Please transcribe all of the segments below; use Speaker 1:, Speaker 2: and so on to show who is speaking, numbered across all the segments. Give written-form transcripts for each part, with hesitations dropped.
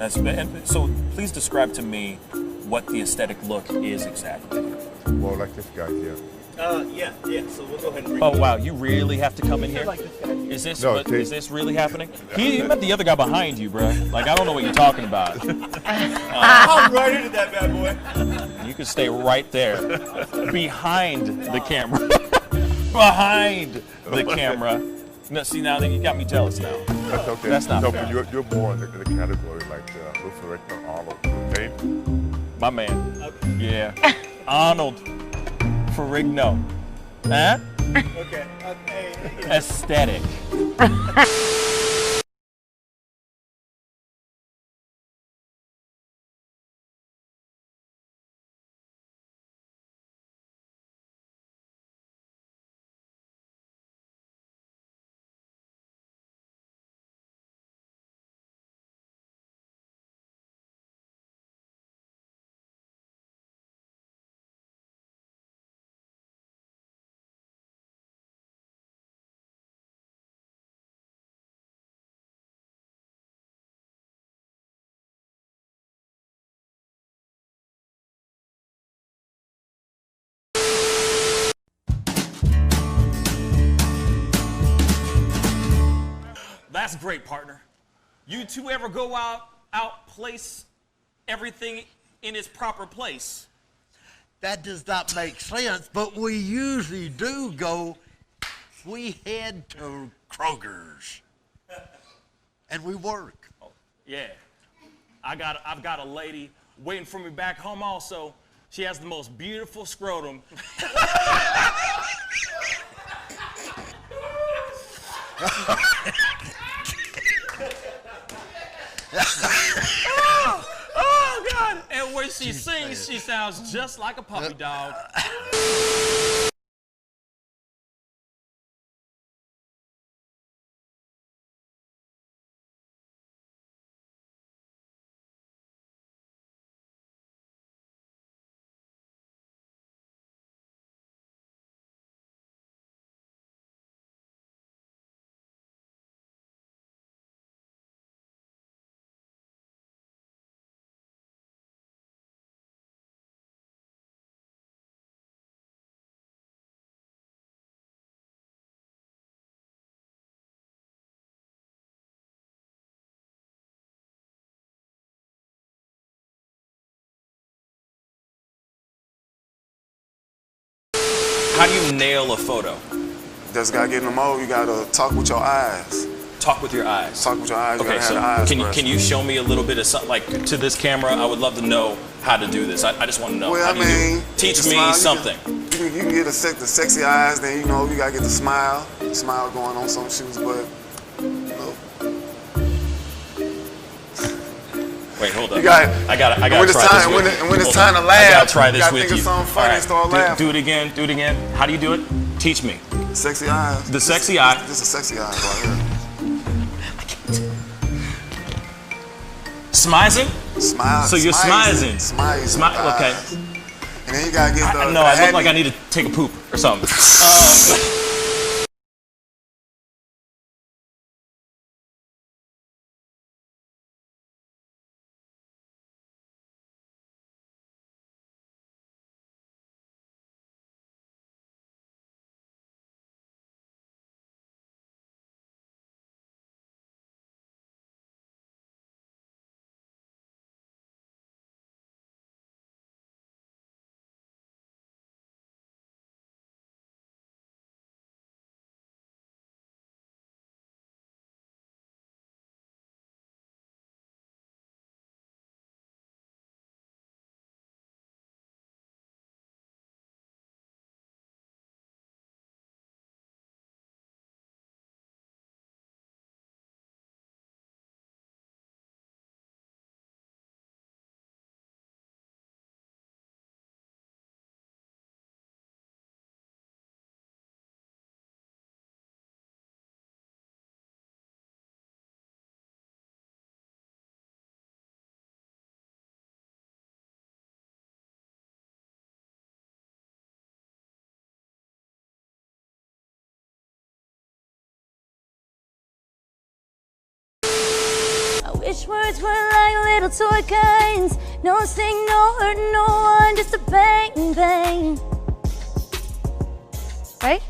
Speaker 1: And so please describe to me what the aesthetic look is exactly.
Speaker 2: Well, like this guy here.
Speaker 3: Yeah. So we'll go ahead and bring
Speaker 1: Oh wow, you really have to come in here?
Speaker 3: like this guy.
Speaker 1: Is this
Speaker 2: No,
Speaker 1: is this really happening? You met the other guy behind you, bro. Like I don't know what you're talking about.
Speaker 3: I'm right into that bad boy.
Speaker 1: You can stay right there, behind the camera, behind the camera. No, see now you got me jealous now.
Speaker 2: That's okay.
Speaker 1: That's not
Speaker 2: no,
Speaker 1: fair.
Speaker 2: but you're more in the category like Luther Arnold. Okay?
Speaker 1: My man.
Speaker 3: Okay.
Speaker 1: Yeah. Arnold Ferrigno. Huh?
Speaker 3: Okay.
Speaker 1: Aesthetic. That's great, partner. You two ever go outplace everything in its proper place?
Speaker 4: That does not make sense, but we usually do go, we head to Kroger's and we work.
Speaker 1: Oh, yeah. I've got a lady waiting for me back home also. She has the most beautiful scrotum. Oh, God. And when she sings, she sounds just like a puppy dog. How do you nail a photo?
Speaker 5: Just gotta get in the mode. You gotta talk with your eyes.
Speaker 1: Talk with your eyes.
Speaker 5: Talk with your eyes.
Speaker 1: Okay,
Speaker 5: you
Speaker 1: so
Speaker 5: gotta have the eyes
Speaker 1: can you show me a little bit of something, like to this camera? I would love to know how to do this. I just want to know.
Speaker 5: Well,
Speaker 1: How do you do it? Teach me
Speaker 5: smile,
Speaker 1: something.
Speaker 5: You can get the sexy eyes. Then you gotta get the smile. Smile going on some shoes, but
Speaker 1: Wait, hold up.
Speaker 5: you got.
Speaker 1: I gotta
Speaker 5: when
Speaker 1: try
Speaker 5: it's
Speaker 1: this
Speaker 5: time,
Speaker 1: with
Speaker 5: when,
Speaker 1: you.
Speaker 5: when it's
Speaker 1: Hold
Speaker 5: time
Speaker 1: on.
Speaker 5: to laugh,
Speaker 1: I gotta try
Speaker 5: you
Speaker 1: this
Speaker 5: gotta
Speaker 1: with
Speaker 5: think
Speaker 1: you.
Speaker 5: of something funny and start laughing.
Speaker 1: Do it again. Do it again. How do you do it? Teach me.
Speaker 5: Sexy eyes.
Speaker 1: The sexy eye.
Speaker 5: This is sexy eyes right here.
Speaker 1: Smizing?
Speaker 5: Smile.
Speaker 1: So you're smizing.
Speaker 5: Smile.
Speaker 1: Okay.
Speaker 5: And then you gotta get the.
Speaker 1: No, I look like I need to take a poop or something.
Speaker 6: Wish words were like little toy guns. No sting, no hurt, no one, just a bang, bang. Right?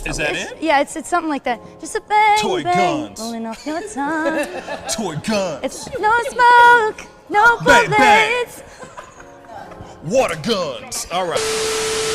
Speaker 1: Is that it?
Speaker 6: Yeah, it's something like that. Just a bang,
Speaker 1: Toy
Speaker 6: bang,
Speaker 1: guns.
Speaker 6: rolling off your tongue.
Speaker 1: Toy guns.
Speaker 6: It's no smoke, no
Speaker 1: Bang, bang.
Speaker 6: bullets.
Speaker 1: Water guns. All right.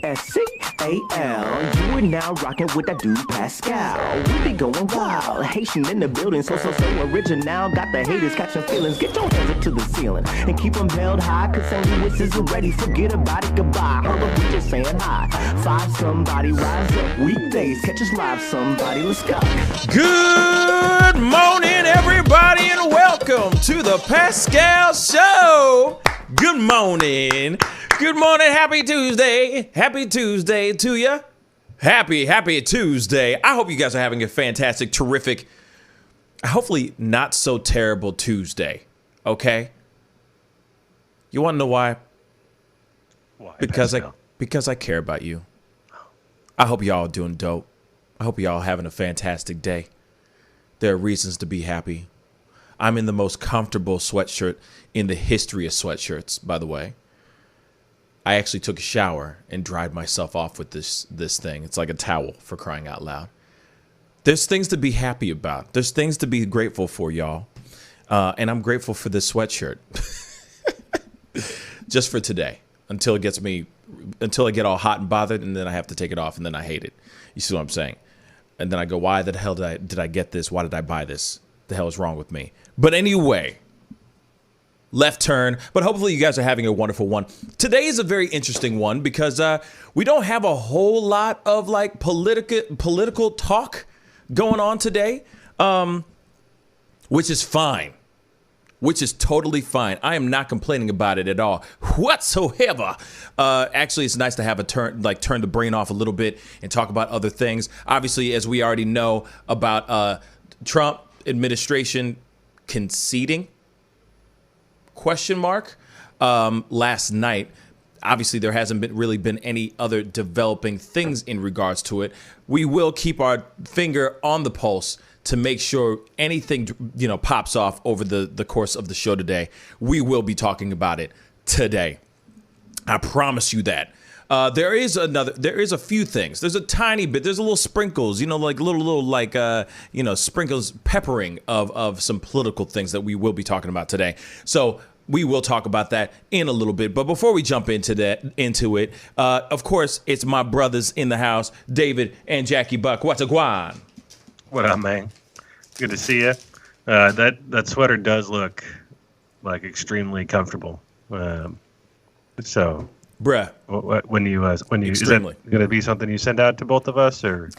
Speaker 7: Pascal, you are now rocking with that dude Pascal. We be going wild, Haitian in the building, so original. Got the haters catching feelings. Get your hands up to the ceiling and keep them held high. Cause St. Louis is ready. Forget about it, goodbye. Hold up, we just saying hi. Five somebody, rise up. Weekdays, catch us live. Somebody, let's go.
Speaker 1: Good morning, everybody, and welcome to the Pascal Show. Good morning. Good morning. Happy Tuesday. Happy Tuesday to you. Happy Tuesday. I hope you guys are having a fantastic, terrific, hopefully not so terrible Tuesday. Okay? You want to know why?
Speaker 3: Why?
Speaker 1: Because
Speaker 3: Pascal?
Speaker 1: I care about you. I hope y'all are doing dope. I hope y'all are having a fantastic day. There are reasons to be happy. I'm in the most comfortable sweatshirt in the history of sweatshirts, by the way. I actually took a shower and dried myself off with this thing. It's like a towel, for crying out loud. There's things to be happy about. There's things to be grateful for, y'all. And I'm grateful for this sweatshirt. Just for today. Until I get all hot and bothered, and then I have to take it off, and then I hate it. You see what I'm saying? And then I go, why the hell did I get this? Why did I buy this? The hell is wrong with me? But anyway, left turn. But hopefully you guys are having a wonderful one. Today is a very interesting one because we don't have a whole lot of like political talk going on today, which is fine. Which is totally fine. I am not complaining about it at all whatsoever. Actually, it's nice to have turn the brain off a little bit and talk about other things. Obviously, as we already know about Trump administration conceding, ? Last night. Obviously, there hasn't really been any other developing things in regards to it. We will keep our finger on the pulse to make sure anything, pops off over the course of the show today. We will be talking about it today. I promise you that. There is a few things. There's a tiny bit. There's a little sprinkles, sprinkles, peppering of some political things that we will be talking about today. So we will talk about that in a little bit. But before we jump into it, of course, it's my brothers in the house, David and Jackie Buck. What's a guan?
Speaker 3: What up, man? Good to see you. That sweater does look like extremely comfortable. So,
Speaker 1: bruh,
Speaker 3: when you
Speaker 1: extremely.
Speaker 3: Is that gonna be something you send out to both of us, or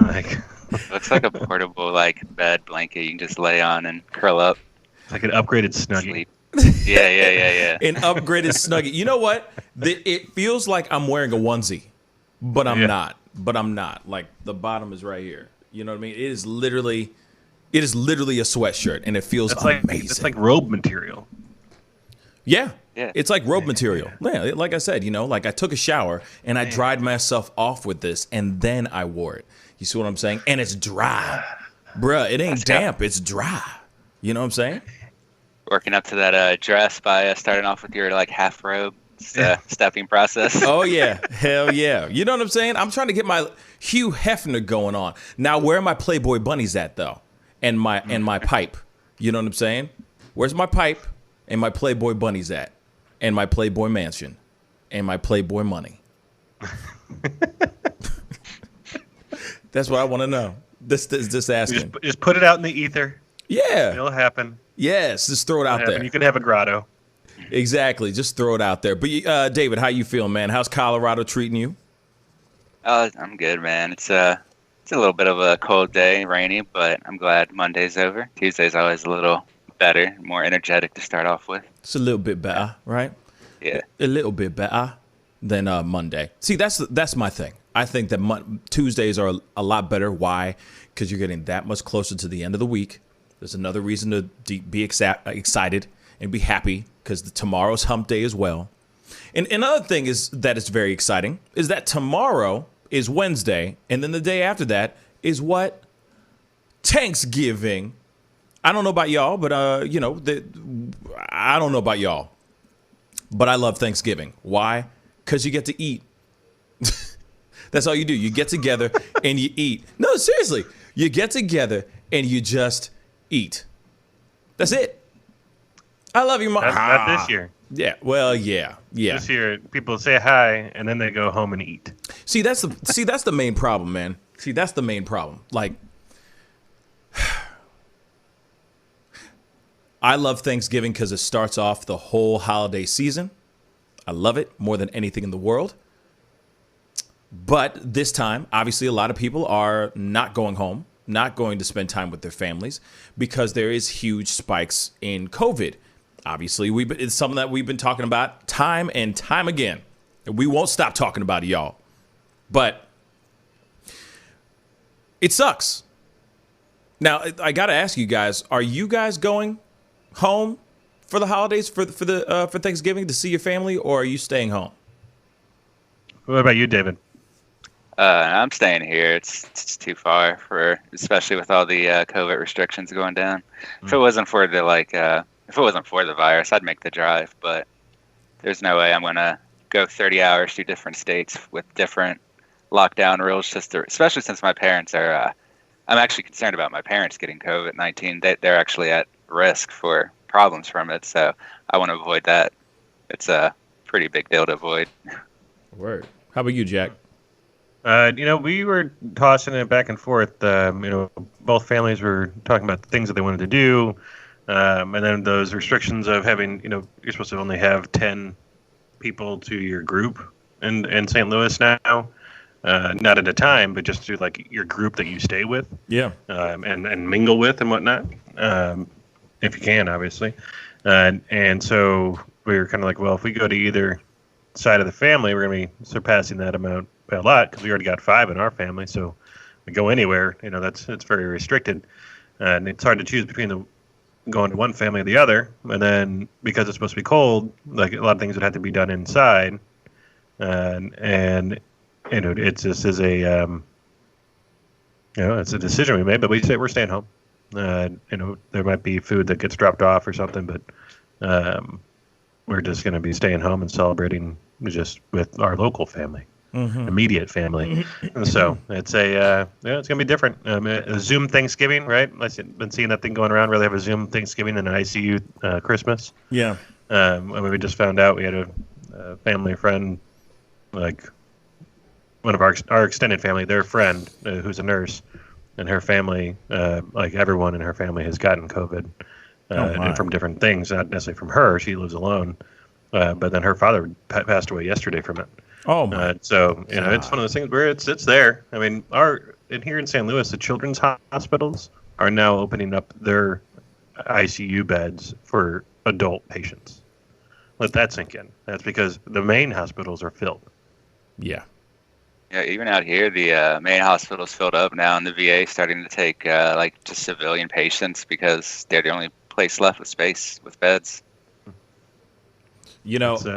Speaker 3: like?
Speaker 8: Looks like a portable bed blanket you can just lay on and curl up.
Speaker 3: It's like an upgraded Snuggie.
Speaker 8: Sleep. Yeah.
Speaker 1: An upgraded Snuggie. You know what? It feels like I'm wearing a onesie, but I'm not. Like the bottom is right here. You know what I mean? It is literally a sweatshirt, and it feels amazing.
Speaker 3: It's like robe material.
Speaker 1: Yeah. It's like robe material. Yeah, like I said, I took a shower and I dried myself off with this, and then I wore it. You see what I'm saying? And it's dry, bruh. It ain't damp. It's dry. You know what I'm saying?
Speaker 8: Working up to that dress by starting off with your half robe. Stepping process.
Speaker 1: Oh yeah, hell yeah. You know what I'm saying? I'm trying to get my Hugh Hefner going on. Now, where are my Playboy bunnies at though? And my pipe. You know what I'm saying? Where's my pipe and my Playboy bunnies at? And my Playboy mansion and my Playboy money. That's what I want to know. Just asking.
Speaker 3: Just put it out in the ether.
Speaker 1: Yeah.
Speaker 3: It'll happen.
Speaker 1: Yes, just throw it out there.
Speaker 3: You can have a grotto.
Speaker 1: Exactly. Just throw it out there. But David, how you feeling, man? How's Colorado treating you?
Speaker 8: I'm good, man. It's a little bit of a cold day, rainy, but I'm glad Monday's over. Tuesday's always a little better, more energetic to start off with.
Speaker 1: It's a little bit better, right?
Speaker 8: Yeah.
Speaker 1: A little bit better than Monday. See, that's my thing. I think that Tuesdays are a lot better. Why? Because you're getting that much closer to the end of the week. There's another reason to be excited and be happy because tomorrow's hump day as well. And another thing is that it's very exciting is that tomorrow is Wednesday, and then the day after that is what? Thanksgiving. I don't know about y'all, but I don't know about y'all, but I love Thanksgiving. Why? Because you get to eat. That's all you do. You get together and you eat. No, seriously. You get together and you just eat. That's it. I love you, Mom.
Speaker 3: Not this year.
Speaker 1: Yeah. Well, yeah.
Speaker 3: This year, people say hi and then they go home and eat.
Speaker 1: See, that's the main problem, man. See, that's the main problem. Like, I love Thanksgiving because it starts off the whole holiday season. I love it more than anything in the world. But this time, obviously, a lot of people are not going home, not going to spend time with their families because there is huge spikes in COVID. Obviously, it's something that we've been talking about time and time again. And we won't stop talking about it, y'all. But it sucks. Now, I got to ask you guys, are you guys going home for the holidays, for Thanksgiving to see your family, or are you staying home?
Speaker 3: What about you, David?
Speaker 8: I'm staying here. It's too far especially with all the COVID restrictions going down. If it wasn't for the virus, I'd make the drive. But there's no way I'm gonna go 30 hours to different states with different lockdown rules. Especially since my parents are. I'm actually concerned about my parents getting COVID-19. They're actually at risk for problems from it. So I want to avoid that. It's a pretty big deal to avoid.
Speaker 1: Word. How about you, Jack?
Speaker 3: We were tossing it back and forth. Both families were talking about the things that they wanted to do. And then those restrictions of having, you're supposed to only have 10 people to your group in St. Louis now. Not at a time, but just to like your group that you stay with.
Speaker 1: Yeah.
Speaker 3: And mingle with and whatnot. If you can, obviously. And so we were kind of like, well, if we go to either side of the family, we're going to be surpassing that amount by a lot because we already got 5 in our family. So we go anywhere, it's very restricted. And it's hard to choose between going to one family or the other. And then because it's supposed to be cold, like a lot of things would have to be done inside. And it's just as a, it's a decision we made, but we say we're staying home. There might be food that gets dropped off or something, but we're just going to be staying home and celebrating just with our local family, immediate family. And so it's it's going to be different. A Zoom Thanksgiving, right? I've been seeing that thing going around where they have a Zoom Thanksgiving and an ICU Christmas. Yeah. And we just found out we had a family friend, like one of our extended family, their friend who's a nurse, and her family, like everyone in her family has gotten COVID. And from different things, not necessarily from her. She lives alone. But then her father passed away yesterday from it. Oh, my. So, it's one of those things where it's there. I mean, here in St. Louis, the children's hospitals are now opening up their ICU beds for adult patients. Let that sink in. That's because the main hospitals are filled.
Speaker 1: Yeah.
Speaker 8: Yeah, even out here, the main hospital's filled up now, and the VA starting to take just civilian patients because they're the only place left with space with beds.
Speaker 1: It's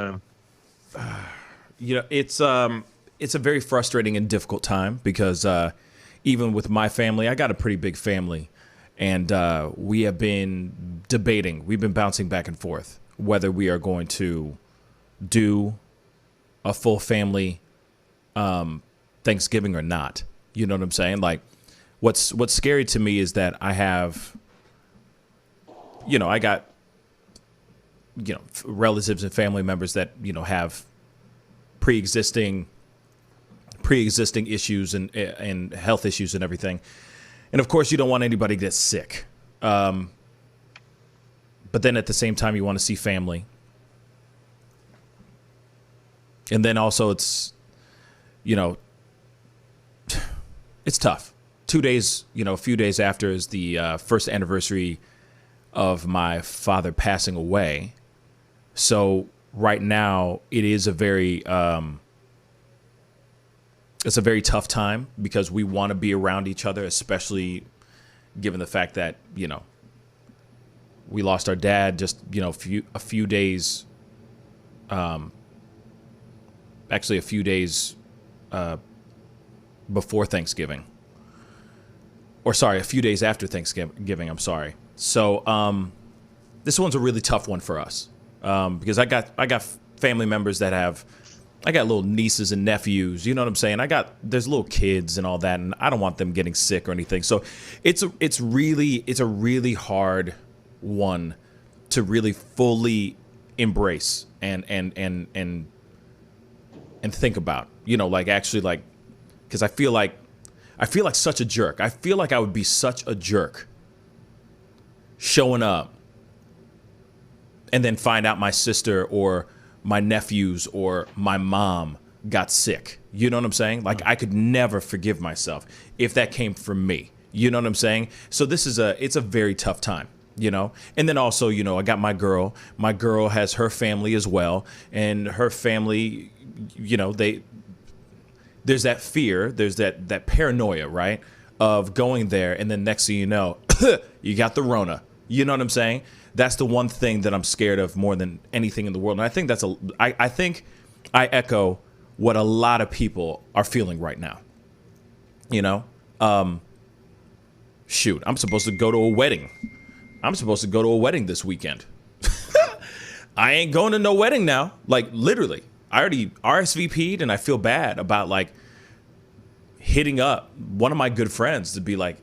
Speaker 1: a very frustrating and difficult time because even with my family, I got a pretty big family, and we have been debating. We've been bouncing back and forth whether we are going to do a full family Thanksgiving or not. You know what I'm saying? Like, what's scary to me is that I have, I got, relatives and family members that, have pre-existing issues and health issues and everything. And of course, you don't want anybody to get sick. But then at the same time, you want to see family. And then also it's tough. 2 days, a few days after is the first anniversary of my father passing away. So right now it is a very, it's a very tough time because we want to be around each other, especially given the fact that, you know, we lost our dad just, you know, a few days, actually a few days before Thanksgiving. Or sorry, a few days after Thanksgiving, I'm sorry. So this one's a really tough one for us because I got family members that I got little nieces and nephews, you know what I'm saying? There's little kids and all that, and I don't want them getting sick or anything. So it's a really hard one to really fully embrace and think about, you know, like actually like, because I feel like such a jerk. I feel like I would be such a jerk showing up and then find out my sister or my nephews or my mom got sick. You know what I'm saying? Like I could never forgive myself if that came from me. You know what I'm saying? So it's a very tough time, you know? And then also, you know, I got my girl. My girl has her family as well. And her family, you know, there's that fear, there's that paranoia, right? Of going there and then next thing you know, you got the Rona. You know what I'm saying? That's the one thing that I'm scared of more than anything in the world. And I think I think I echo what a lot of people are feeling right now. You know? Shoot, I'm supposed to go to a wedding. I'm supposed to go to a wedding this weekend. I ain't going to no wedding now. Like literally. I already RSVP'd and I feel bad about like hitting up one of my good friends to be like,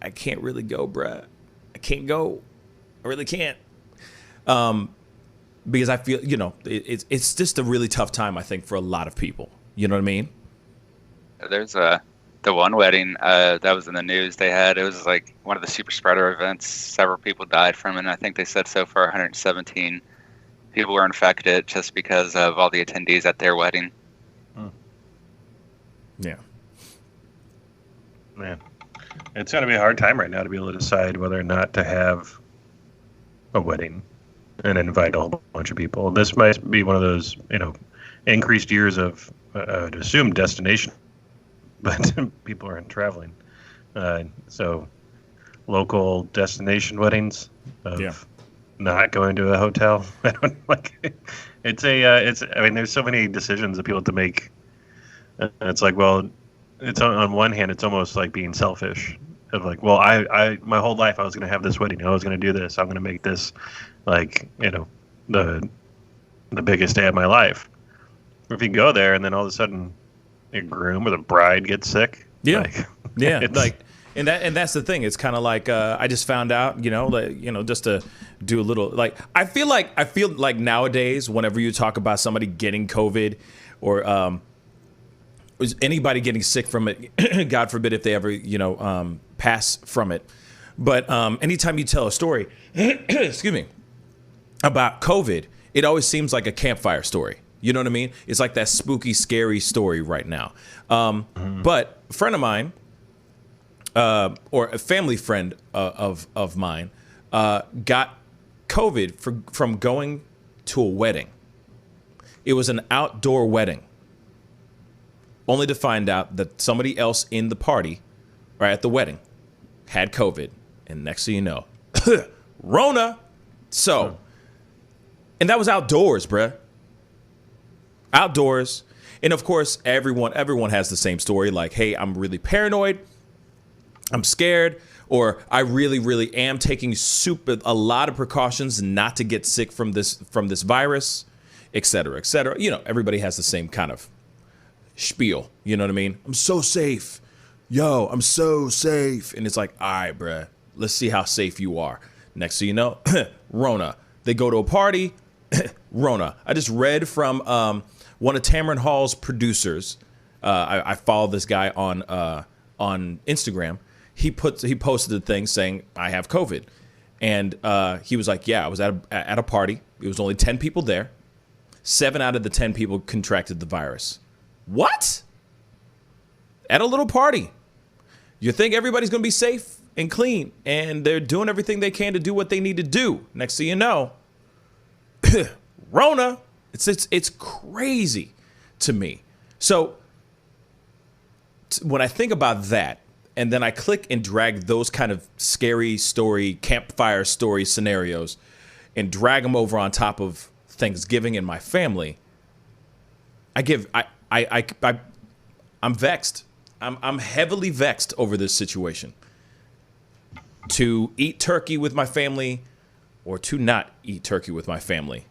Speaker 1: I can't really go, bruh. I can't go. I really can't. Because I feel, you know, it's just a really tough time, I think, for a lot of people. You know what I mean?
Speaker 8: There's the one wedding that was in the news it was like one of the super spreader events. Several people died from it. And I think they said so far 117 people were infected just because of all the attendees at their wedding.
Speaker 1: Yeah.
Speaker 3: Man, it's going to be a hard time right now to be able to decide whether or not to have a wedding and invite a whole bunch of people. This might be one of those, you know, increased years of assumed destination, but people aren't traveling. So local destination weddings of not going to a hotel. I don't like it's I mean, there's so many decisions that people have to make. It's like, well, it's on one hand, it's almost like being selfish. Of like, well, I my whole life I was going to have this wedding. I was going to do this. I'm going to make this, like, you know, the biggest day of my life. If you go there and then all of a sudden, the groom or the bride gets sick.
Speaker 1: Yeah,
Speaker 3: like,
Speaker 1: yeah, like, and that's the thing. It's kind of like I just found out, you know, like, you know, just to do a little, like, I feel like nowadays, whenever you talk about somebody getting COVID or is anybody getting sick from it, God forbid if they ever, you know, pass from it. But anytime you tell a story, excuse me, about COVID, it always seems like a campfire story. You know what I mean? It's like that spooky, scary story right now. But a friend of mine, or a family friend of mine, got COVID from going to a wedding. It was an outdoor wedding. Only to find out that somebody else in the party, or at the wedding, had COVID. And next thing you know, Rona. So, and that was outdoors, bruh. Outdoors. And of course, everyone has the same story. Like, hey, I'm really paranoid. I'm scared. Or I really, really am taking a lot of precautions not to get sick from this virus, et cetera, et cetera. You know, everybody has the same kind of spiel. You know what I mean? I'm so safe. Yo, I'm so safe. And it's like, all right, bruh, let's see how safe you are. Next thing you know, Rona. They go to a party, Rona. I just read from one of Tamron Hall's producers. I follow this guy on Instagram. He posted a thing saying, I have COVID. And he was like, yeah, I was at a party. It was only 10 people there. 7 out of the 10 people contracted the virus. What? At a little party. You think everybody's going to be safe and clean, and they're doing everything they can to do what they need to do. Next thing you know, Rona. It's crazy to me. So when I think about that, and then I click and drag those kind of scary story, campfire story scenarios, and drag them over on top of Thanksgiving and my family, I'm vexed. I'm heavily vexed over this situation. To eat turkey with my family or to not eat turkey with my family?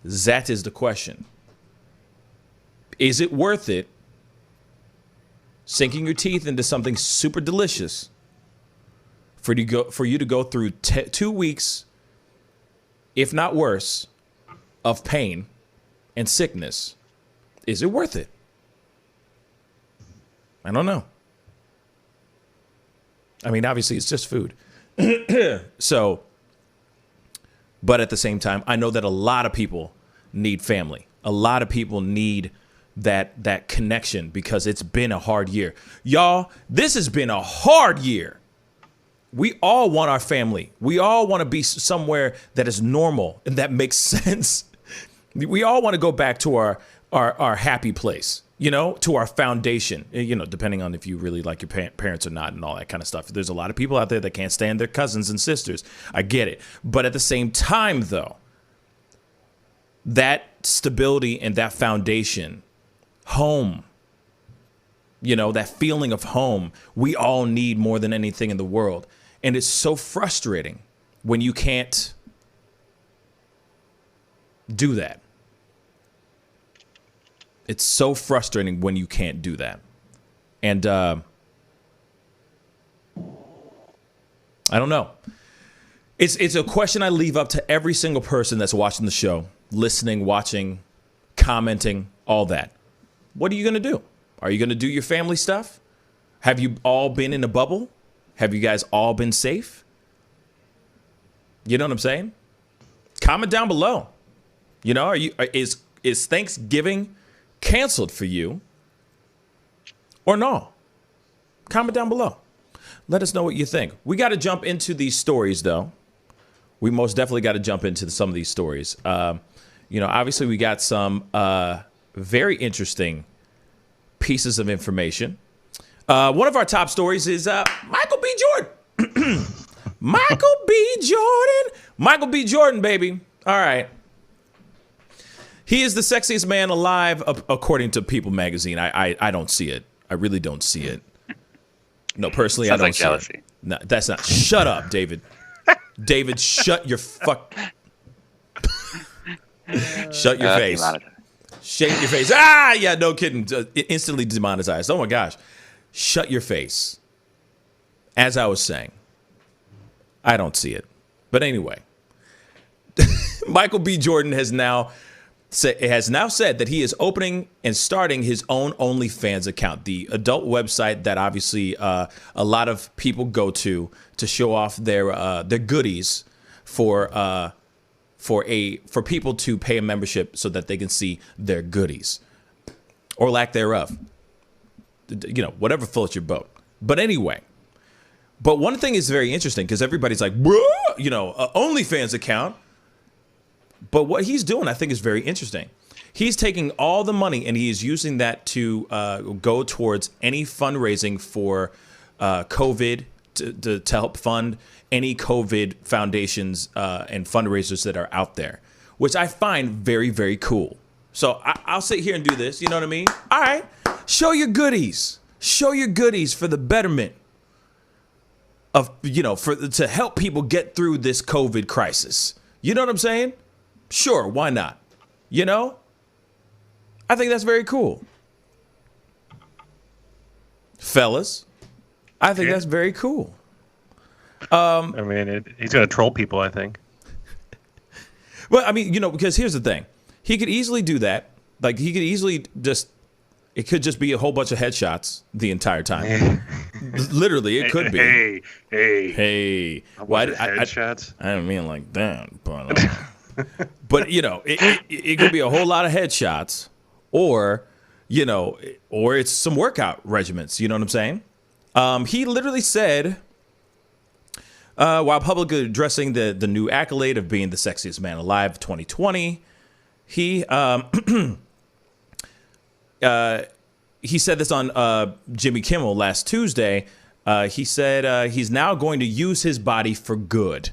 Speaker 1: That is the question. Is it worth it sinking your teeth into something super delicious for you to go through 2 weeks, if not worse, of pain and sickness? Is it worth it? I don't know. I mean, obviously, it's just food. So, but at the same time, I know that a lot of people need family. A lot of people need that connection because it's been a hard year. Y'all, this has been a hard year. We all want our family. We all want to be somewhere that is normal and that makes sense. We all want to go back to our happy place, to our foundation, depending on if you really like your parents or not and all that kind of stuff. There's a lot of people out there that can't stand their cousins and sisters. I get it. But at the same time, though, that stability and that foundation, home, that feeling of home, we all need more than anything in the world. And it's so frustrating when you can't do that. It's so frustrating when you can't do that. And I don't know. It's a question I leave up to every single person that's watching the show, listening, watching, commenting, all that. What are you going to do? Are you going to do your family stuff? Have you all been in a bubble? Have you guys all been safe? You know what I'm saying? Comment down below. Is Thanksgiving canceled for you or no? Comment down below. Let us know what you think. We got to jump into these stories, though. We most definitely got to jump into some of these stories. Obviously we got some very interesting pieces of information. One of our top stories is Michael B. Jordan. Michael B. Jordan. Michael B. Jordan, baby. All right. He is the sexiest man alive, according to People magazine. I don't see it. I really don't see it. No, personally, I don't
Speaker 8: like
Speaker 1: see
Speaker 8: jealousy.
Speaker 1: it. No, that's not. Shut up, David. David, shut your fuck. Shut your face. Shake your face. Ah, yeah, no kidding. Instantly demonetized. Oh my gosh. Shut your face. As I was saying, I don't see it. But anyway, Michael B. Jordan has now said that he is opening and starting his own OnlyFans account, the adult website that obviously a lot of people go to show off their goodies for people to pay a membership so that they can see their goodies or lack thereof. Whatever floats your boat. But anyway, one thing is very interesting because everybody's like, whoa, OnlyFans account. But what he's doing, I think, is very interesting. He's taking all the money and he is using that to go towards any fundraising for COVID to help fund any COVID foundations and fundraisers that are out there, which I find very, very cool. So I'll sit here and do this. You know what I mean? All right. Show your goodies. Show your goodies for the betterment of, to help people get through this COVID crisis. You know what I'm saying? Sure, why not? I think that's very cool. Fellas, I think that's very cool.
Speaker 3: He's going to troll people, I think.
Speaker 1: Well, because here's the thing. He could easily do that. Like, he could easily it could just be a whole bunch of headshots the entire time. Literally, it could be. Hey.
Speaker 3: Why headshots?
Speaker 1: I don't mean like that, but... But it could be a whole lot of headshots, or it's some workout regimens. You know what I'm saying? He literally said, while publicly addressing the new accolade of being the sexiest man alive 2020, he he said this on Jimmy Kimmel last Tuesday. He said he's now going to use his body for good.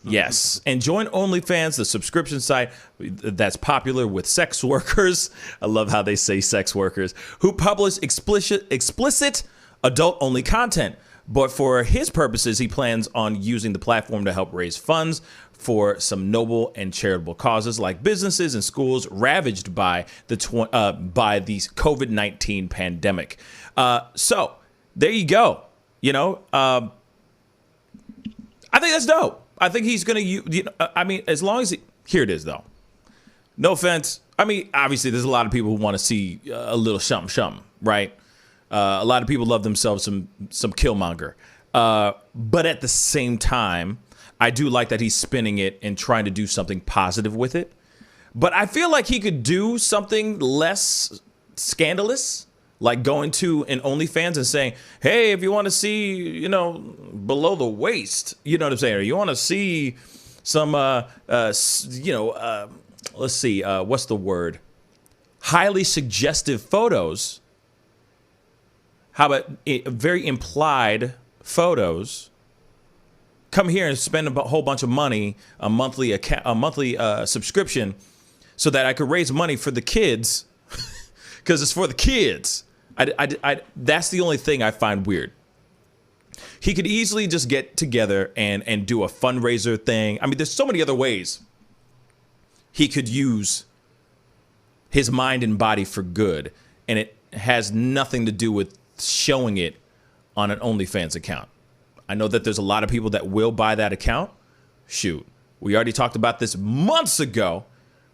Speaker 1: Yes, and join OnlyFans, the subscription site that's popular with sex workers. I love how they say sex workers who publish explicit adult-only content. But for his purposes, he plans on using the platform to help raise funds for some noble and charitable causes like businesses and schools ravaged by the COVID-19 pandemic. So there you go. You know, I think that's dope. I think he's going to use, I mean, as long as here it is, though. No offense. I mean, obviously, there's a lot of people who want to see a little something, right? A lot of people love themselves some Killmonger. But at the same time, I do like that he's spinning it and trying to do something positive with it. But I feel like he could do something less scandalous, like going to an OnlyFans and saying, hey, if you want to see, you know, below the waist, you know what I'm saying? Or you want to see some, let's see, what's the word? Highly suggestive photos. How about very implied photos? Come here and spend a whole bunch of money, a monthly subscription, so that I could raise money for the kids, because it's for the kids. That's the only thing I find weird. He could easily just get together and do a fundraiser thing. I mean, there's so many other ways he could use his mind and body for good, and it has nothing to do with showing it on an OnlyFans account. I know that there's a lot of people that will buy that account. Shoot, we already talked about this months ago,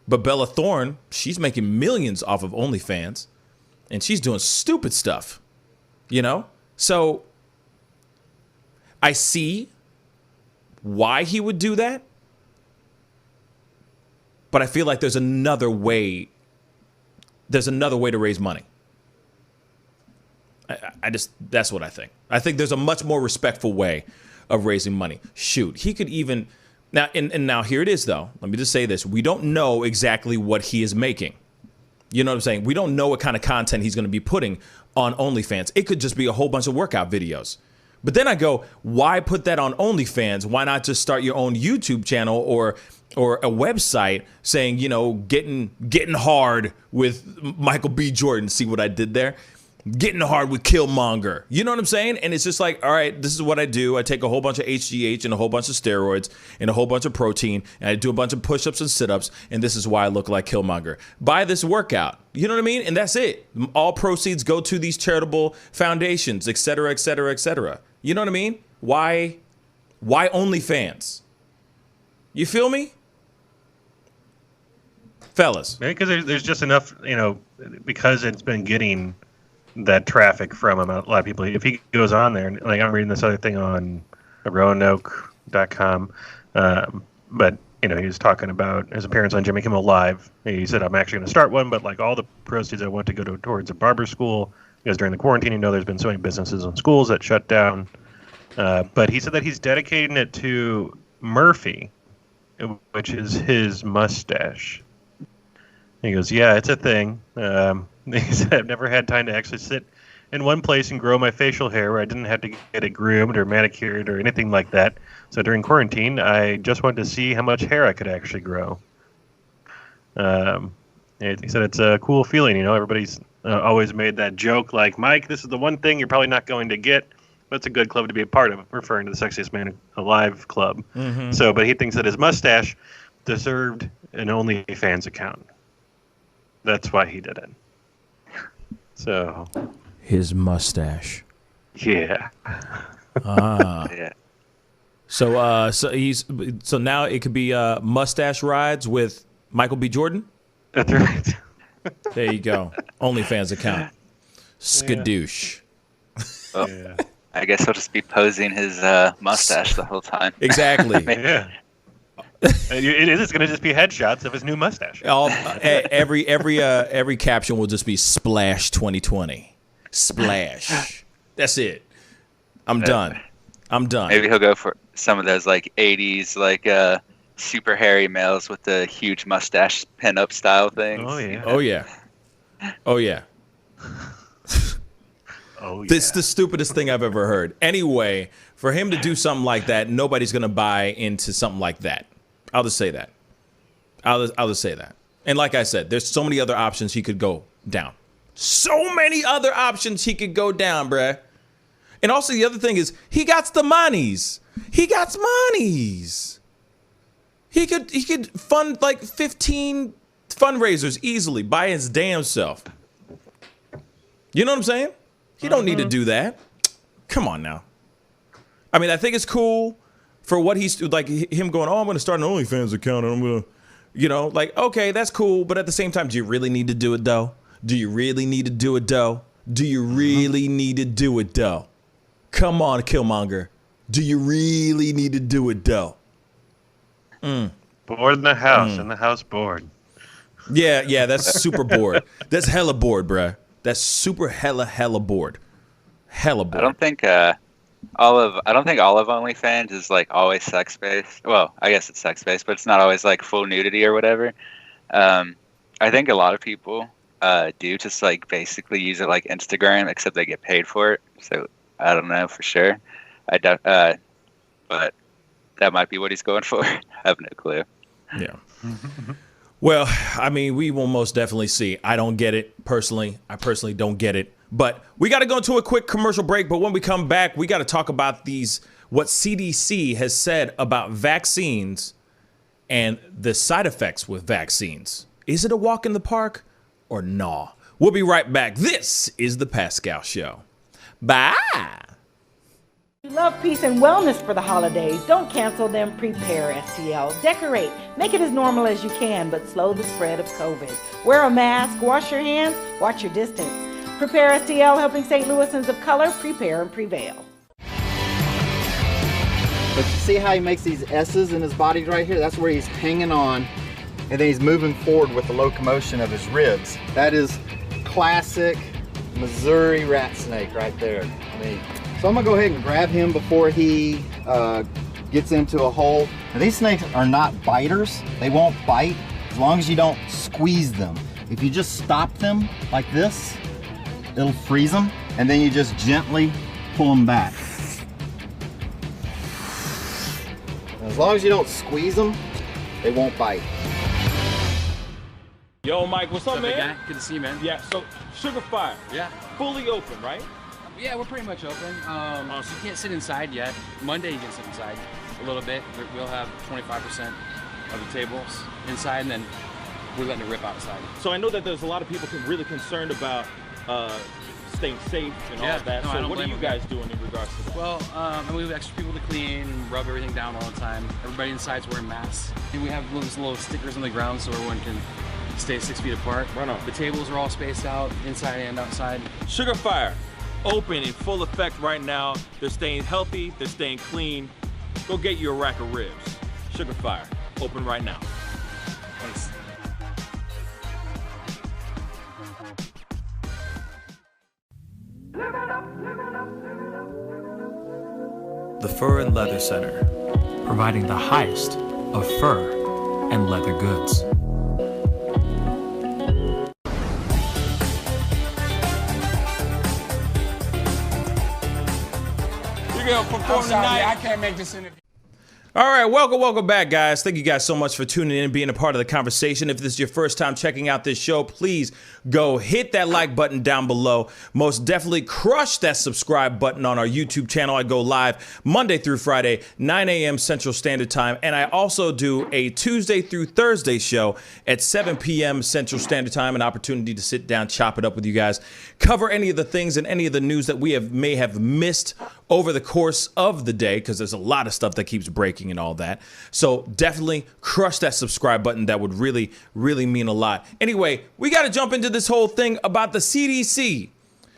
Speaker 1: but Bella Thorne, she's making millions off of OnlyFans, and she's doing stupid stuff, you know? So I see why he would do that, but I feel like there's another way to raise money. That's what I think. I think there's a much more respectful way of raising money. Shoot, he could even, now here it is though. Let me just say this. We don't know exactly what he is making. You know what I'm saying? We don't know what kind of content he's going to be putting on OnlyFans. It could just be a whole bunch of workout videos. But then I go, why put that on OnlyFans? Why not just start your own YouTube channel or a website saying, you know, getting hard with Michael B. Jordan? See what I did there? Getting hard with Killmonger. You know what I'm saying? And it's just like, all right, this is what I do. I take a whole bunch of HGH and a whole bunch of steroids and a whole bunch of protein, and I do a bunch of push-ups and sit-ups, and this is why I look like Killmonger. Buy this workout. You know what I mean? And that's it. All proceeds go to these charitable foundations, et cetera, et cetera, et cetera. You know what I mean? Why OnlyFans? You feel me? Fellas.
Speaker 3: Maybe because there's just enough, you know, because it's been getting that traffic from him. A lot of people, if he goes on there, like I'm reading this other thing on Roanoke.com, but you know, he was talking about his appearance on Jimmy Kimmel Live. He said, I'm actually going to start one, but like all the proceeds I want to go towards a barber school, because during the quarantine, you know, there's been so many businesses and schools that shut down. But he said that he's dedicating it to Murphy, which is his mustache. He goes, yeah, it's a thing. He said, I've never had time to actually sit in one place and grow my facial hair where I didn't have to get it groomed or manicured or anything like that. So during quarantine, I just wanted to see how much hair I could actually grow. He said it's a cool feeling. You know, everybody's always made that joke like, Mike, this is the one thing you're probably not going to get, but it's a good club to be a part of, referring to the Sexiest Man Alive club. Mm-hmm. So, but he thinks that his mustache deserved an OnlyFans account. That's why he did it. So
Speaker 1: his mustache.
Speaker 3: Yeah.
Speaker 8: Yeah.
Speaker 1: So now it could be mustache rides with Michael B. Jordan.
Speaker 3: That's right.
Speaker 1: There you go. OnlyFans account. Skadoosh.
Speaker 8: Well, yeah. I guess he'll just be posing his mustache the whole time.
Speaker 1: Exactly.
Speaker 3: Yeah. It's going to just be headshots of his new mustache.
Speaker 1: Every caption will just be Splash 2020. Splash. That's it. I'm done.
Speaker 8: Maybe he'll go for some of those like 80s like super hairy males with the huge mustache pinup style things.
Speaker 3: Oh yeah.
Speaker 1: Oh yeah. Oh yeah.
Speaker 3: Oh, yeah.
Speaker 1: This is the stupidest thing I've ever heard. Anyway, for him to do something like that, nobody's going to buy into something like that. I'll just say that. I'll just say that. And like I said, there's so many other options he could go down. So many other options he could go down, bruh. And also the other thing is he got the monies. He got monies. He could fund like 15 fundraisers easily by his damn self. You know what I'm saying? He don't need to do that. Come on now. I mean, I think it's cool for what he's like him going, oh, I'm going to start an OnlyFans account and I'm going to, you know, like, okay, that's cool. But at the same time, do you really need to do it, though? Do you really need to do it, though? Do you really need to do it, though? Come on, Killmonger. Do you really need to do it, though?
Speaker 3: Bored in the house, and the house bored.
Speaker 1: Yeah, that's super bored. That's hella bored, bruh. That's super hella bored. Hella bored.
Speaker 8: I don't think all of OnlyFans is like always sex based. Well, I guess it's sex based, but it's not always like full nudity or whatever. I think a lot of people do just like basically use it like Instagram, except they get paid for it. So I don't know for sure. But that might be what he's going for. I have no clue.
Speaker 1: Yeah. Well, I mean, we will most definitely see. I don't get it personally. I personally don't get it. But we got to go into a quick commercial break. But when we come back, we got to talk about what CDC has said about vaccines and the side effects with vaccines. Is it a walk in the park or nah? We'll be right back. This is The Pascal Show. Bye.
Speaker 9: You love peace and wellness for the holidays. Don't cancel them. Prepare STL. Decorate. Make it as normal as you can, but slow the spread of COVID. Wear a mask. Wash your hands. Watch your distance. Prepare STL, helping St. Louisans of color prepare and prevail.
Speaker 10: But you see how he makes these S's in his body right here? That's where he's hanging on, and then he's moving forward with the locomotion of his ribs. That is classic Missouri rat snake right there. I mean, so I'm gonna go ahead and grab him before he gets into a hole. Now, these snakes are not biters. They won't bite as long as you don't squeeze them. If you just stop them like this, it'll freeze them, and then you just gently pull them back. As long as you don't squeeze them, they won't bite.
Speaker 1: Yo, Mike, what's up, man?
Speaker 11: Guy? Good to see you, man.
Speaker 1: Yeah, so Sugar Fire.
Speaker 11: Yeah.
Speaker 1: Fully open, right?
Speaker 11: Yeah, we're pretty much open. So you can't sit inside yet. Monday you can sit inside a little bit. We'll have 25% of the tables inside, and then we're letting it rip outside.
Speaker 1: So I know that there's a lot of people really concerned about staying safe and all that.
Speaker 11: No,
Speaker 1: so what are you guys doing in regards to that?
Speaker 11: Well, we have extra people to clean and rub everything down all the time. Everybody inside's wearing masks. And we have little stickers on the ground so everyone can stay 6 feet apart.
Speaker 1: Right on.
Speaker 11: The tables are all spaced out, inside and outside.
Speaker 1: Sugar Fire, open in full effect right now. They're staying healthy, they're staying clean. Go get you a rack of ribs. Sugar Fire, open right now.
Speaker 11: Thanks.
Speaker 12: The Fur and Leather Center, providing the highest of fur and leather goods.
Speaker 13: You're going to perform tonight? I can't make this interview.
Speaker 1: All right, welcome back, guys. Thank you guys so much for tuning in and being a part of the conversation. If this is your first time checking out this show, please go hit that like button down below. Most definitely crush that subscribe button on our YouTube channel. I go live Monday through Friday, 9 a.m. Central Standard Time. And I also do a Tuesday through Thursday show at 7 p.m. Central Standard Time, an opportunity to sit down, chop it up with you guys, cover any of the things and any of the news that we may have missed over the course of the day, because there's a lot of stuff that keeps breaking and all that. So definitely crush that subscribe button. That would really, really mean a lot. Anyway, we got to jump into this whole thing about the CDC.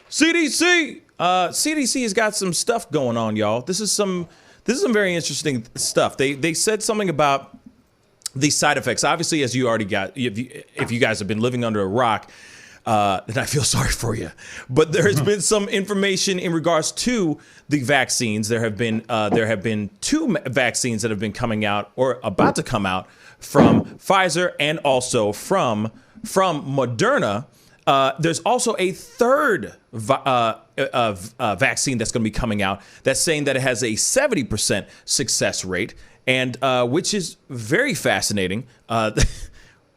Speaker 1: CDC has got some stuff going on, y'all. This is some very interesting stuff. They said something about the side effects. Obviously, as you already got, if you guys have been living under a rock, then I feel sorry for you. But there has been some information in regards to the vaccines. There have been 2 vaccines that have been coming out or about to come out from Pfizer and also from Moderna. There's also a third vaccine that's going to be coming out that's saying that it has a 70% success rate, and which is very fascinating.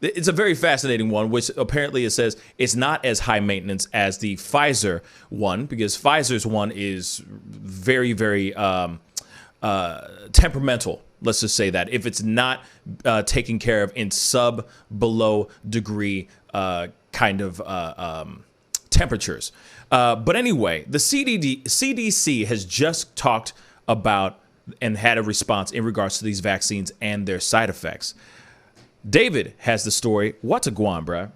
Speaker 1: It's a very fascinating one, which apparently it says it's not as high maintenance as the Pfizer one, because Pfizer's one is very, very temperamental. Let's just say that if it's not taken care of in below degree kind of temperatures. But anyway, the CDC has just talked about and had a response in regards to these vaccines and their side effects. David has the story. What's a guan, bruh?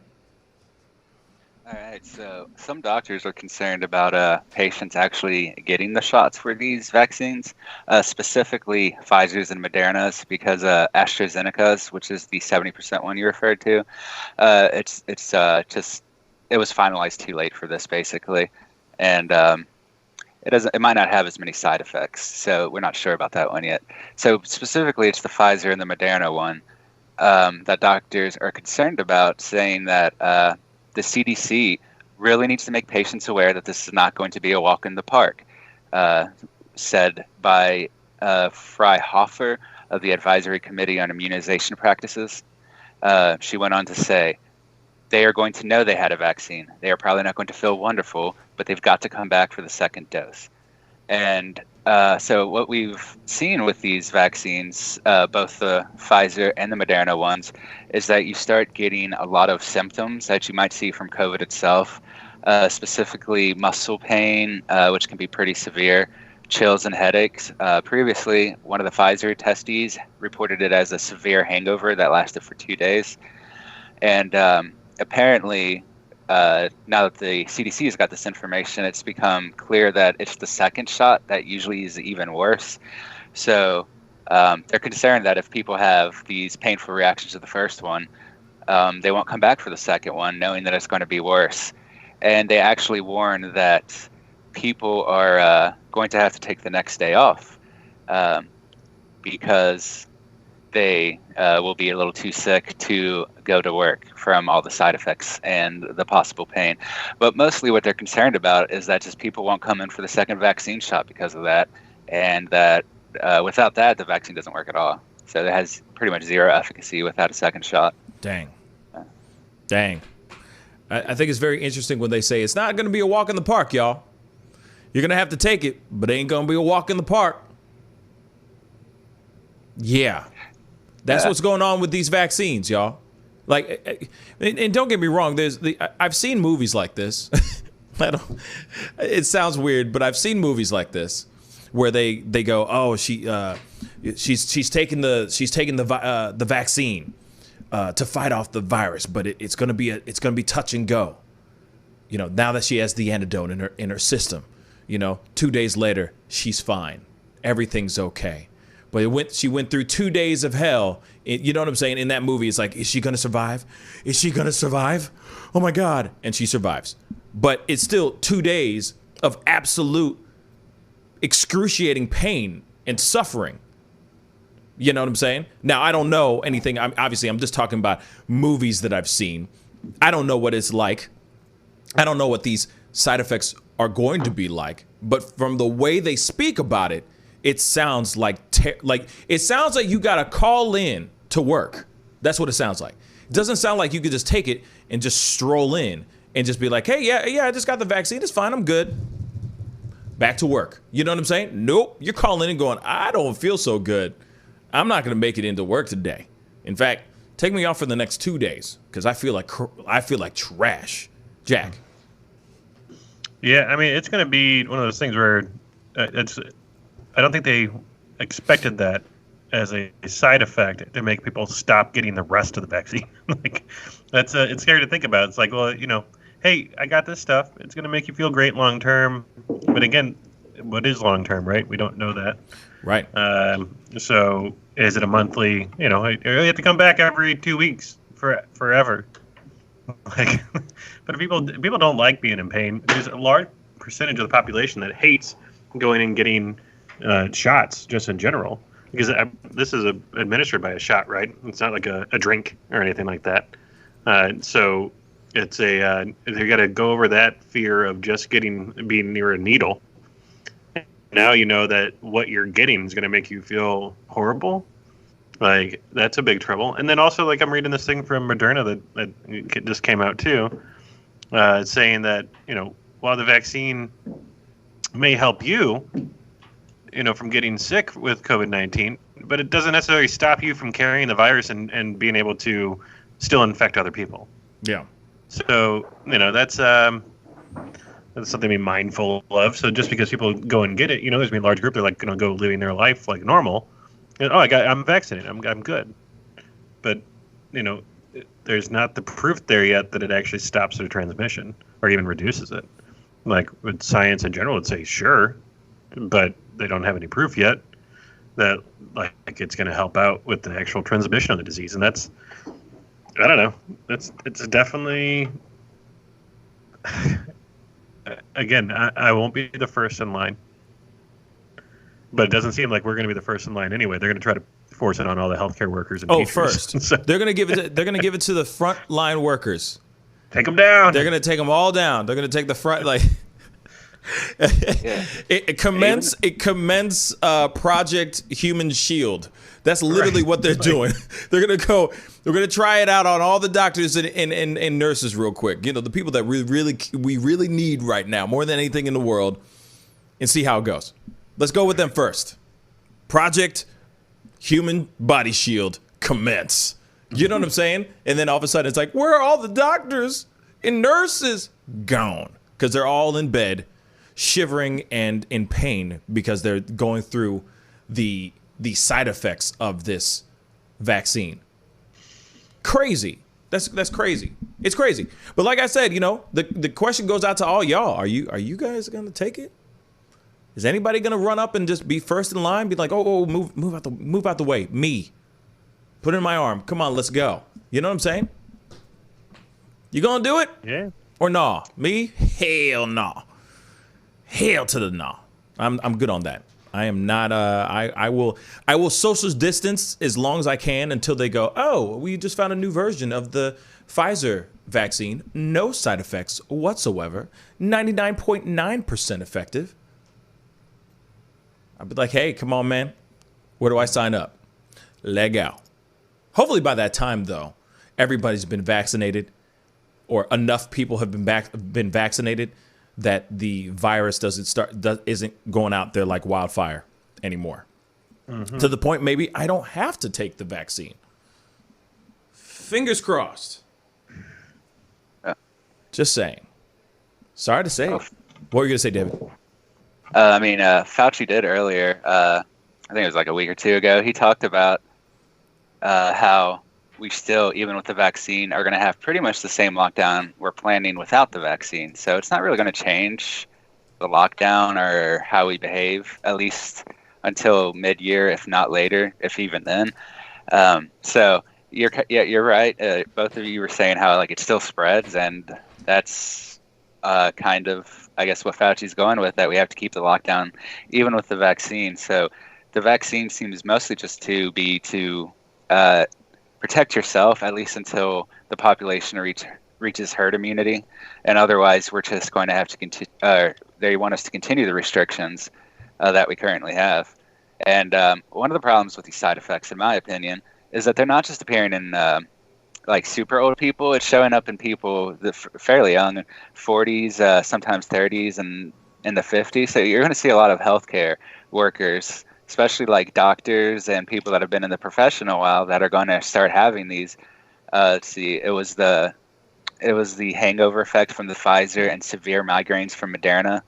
Speaker 8: All right, so some doctors are concerned about patients actually getting the shots for these vaccines, specifically Pfizer's and Moderna's, because AstraZeneca's, which is the 70% one you referred to, it was finalized too late for this basically, and it might not have as many side effects, so we're not sure about that one yet. So specifically, it's the Pfizer and the Moderna one that doctors are concerned about, saying that the CDC really needs to make patients aware that this is not going to be a walk in the park, said by Freihofer of the Advisory Committee on Immunization Practices. She went on to say, they are going to know they had a vaccine. They are probably not going to feel wonderful, but they've got to come back for the second dose. And so what we've seen with these vaccines, both the Pfizer and the Moderna ones, is that you start getting a lot of symptoms that you might see from COVID itself, specifically muscle pain, which can be pretty severe, chills and headaches. Previously, one of the Pfizer testees reported it as a severe hangover that lasted for 2 days. And apparently, now that the CDC has got this information, it's become clear that it's the second shot that usually is even worse. So they're concerned that if people have these painful reactions to the first one, they won't come back for the second one, knowing that it's going to be worse. And they actually warn that people are going to have to take the next day off because they will be a little too sick to go to work from all the side effects and the possible pain. But mostly what they're concerned about is that just people won't come in for the second vaccine shot because of that, and that without that, the vaccine doesn't work at all. So it has pretty much zero efficacy without a second shot.
Speaker 1: Dang. I think it's very interesting when they say it's not going to be a walk in the park, y'all. You're going to have to take it, but it ain't going to be a walk in the park. Yeah. That's what's going on with these vaccines, y'all. Like, and don't get me wrong, I've seen movies like this. It sounds weird, but I've seen movies like this where they go, oh, she's taking the vaccine to fight off the virus, but it's gonna be touch and go. You know, now that she has the antidote in her system, 2 days later she's fine, everything's okay. But she went through 2 days of hell. You know what I'm saying? In that movie, it's like, is she going to survive? Is she going to survive? Oh, my God. And she survives. But it's still 2 days of absolute excruciating pain and suffering. You know what I'm saying? Now, I don't know anything. I'm just talking about movies that I've seen. I don't know what it's like. I don't know what these side effects are going to be like. But from the way they speak about it, it sounds like you gotta call in to work. That's what it sounds like. It doesn't sound like you could just take it and just stroll in and just be like, hey, yeah, I just got the vaccine. It's fine. I'm good. Back to work. You know what I'm saying? Nope. You're calling in and going, I don't feel so good. I'm not gonna make it into work today. In fact, take me off for the next 2 days because I feel like trash. Jack.
Speaker 3: Yeah, I mean, it's gonna be one of those things where I don't think they expected that as a side effect to make people stop getting the rest of the vaccine. Like, it's scary to think about. It's like, well, hey, I got this stuff. It's going to make you feel great long term. But again, what is long term, right? We don't know that.
Speaker 1: Right.
Speaker 3: So is it a monthly? You have to come back every 2 weeks forever. Like, but people don't like being in pain. There's a large percentage of the population that hates going and getting shots just in general, because this is administered by a shot, right? It's not like a drink or anything like that. So It's they got to go over that fear of just being near a needle. Now you know that what you're getting is going to make you feel horrible. Like, that's a big trouble. And then also, like, I'm reading this thing from Moderna that just came out too, saying that, while the vaccine may help you, from getting sick with COVID-19, but it doesn't necessarily stop you from carrying the virus and being able to still infect other people.
Speaker 1: Yeah.
Speaker 3: So, that's something to be mindful of. So just because people go and get it, there's going to be a large group, they're like going to go living their life like normal. And, I'm vaccinated. I'm good. But, there's not the proof there yet that it actually stops the transmission or even reduces it. Like, with science in general would say, sure, but they don't have any proof yet that, like, it's going to help out with the actual transmission of the disease. And that's, I don't know. It's definitely, again, I won't be the first in line. But it doesn't seem like we're going to be the first in line anyway. They're going to try to force it on all the healthcare workers and teachers.
Speaker 1: First.
Speaker 3: So,
Speaker 1: they're going to give it to the front line workers.
Speaker 3: Take them down.
Speaker 1: They're going to take them all down. They're going to take the front, like, it commence Project Human Shield. That's literally what they're doing. They're going to try it out on all the doctors and nurses real quick. The people that we really need right now, more than anything in the world, and see how it goes. Let's go with them first. Project Human Body Shield commence. You know what I'm saying? And then all of a sudden it's like, where are all the doctors and nurses? Gone. Because they're all in bed, shivering and in pain because they're going through the side effects of this vaccine. Crazy. That's crazy. It's crazy. But like I said, the question goes out to all y'all. Are you guys gonna take it? Is anybody gonna run up and just be first in line? Be like, move out the way. Me. Put it in my arm. Come on, let's go. You know what I'm saying? You gonna do it?
Speaker 3: Yeah.
Speaker 1: Or nah? Me? Hell nah. Hell to the nah. I'm good on that. I am not. I will social distance as long as I can until they go, oh, we just found a new version of the Pfizer vaccine. No side effects whatsoever. 99.9% effective. I'd be like, hey, come on, man. Where do I sign up? Lego. Hopefully by that time, though, everybody's been vaccinated, or enough people have been vaccinated that the virus isn't going out there like wildfire anymore. Mm-hmm. To the point maybe I don't have to take the vaccine. Fingers crossed. Just saying. Sorry to say. What were you gonna say, David?
Speaker 8: Fauci did earlier. I think it was like a week or two ago. He talked about how we still, even with the vaccine, are going to have pretty much the same lockdown we're planning without the vaccine. So it's not really going to change the lockdown or how we behave, at least until mid-year, if not later, if even then. So you're right. Both of you were saying how like it still spreads, and that's kind of, I guess, what Fauci's going with, that we have to keep the lockdown even with the vaccine. So the vaccine seems mostly just to be to protect yourself, at least until the population reaches herd immunity, and otherwise we're just going to have to continue. They want us to continue the restrictions that we currently have. And one of the problems with these side effects, in my opinion, is that they're not just appearing in like super old people. It's showing up in people that fairly young, 40s, sometimes 30s, and in the 50s. So you're going to see a lot of healthcare workers, especially like doctors and people that have been in the profession a while, that are going to start having these. Let's see, it was the hangover effect from the Pfizer and severe migraines from Moderna,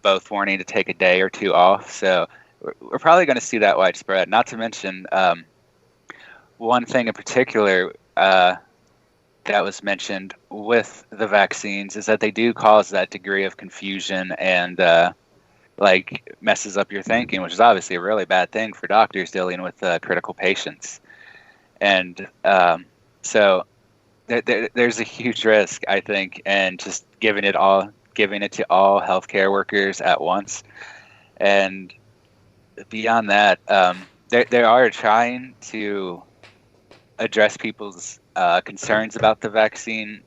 Speaker 8: both warning to take a day or two off. So we're probably going to see that widespread. Not to mention, one thing in particular that was mentioned with the vaccines is that they do cause that degree of confusion and like messes up your thinking, which is obviously a really bad thing for doctors dealing with critical patients. And so there's a huge risk, I think, and just giving it to all healthcare workers at once. And beyond that, they are trying to address people's concerns about the vaccine,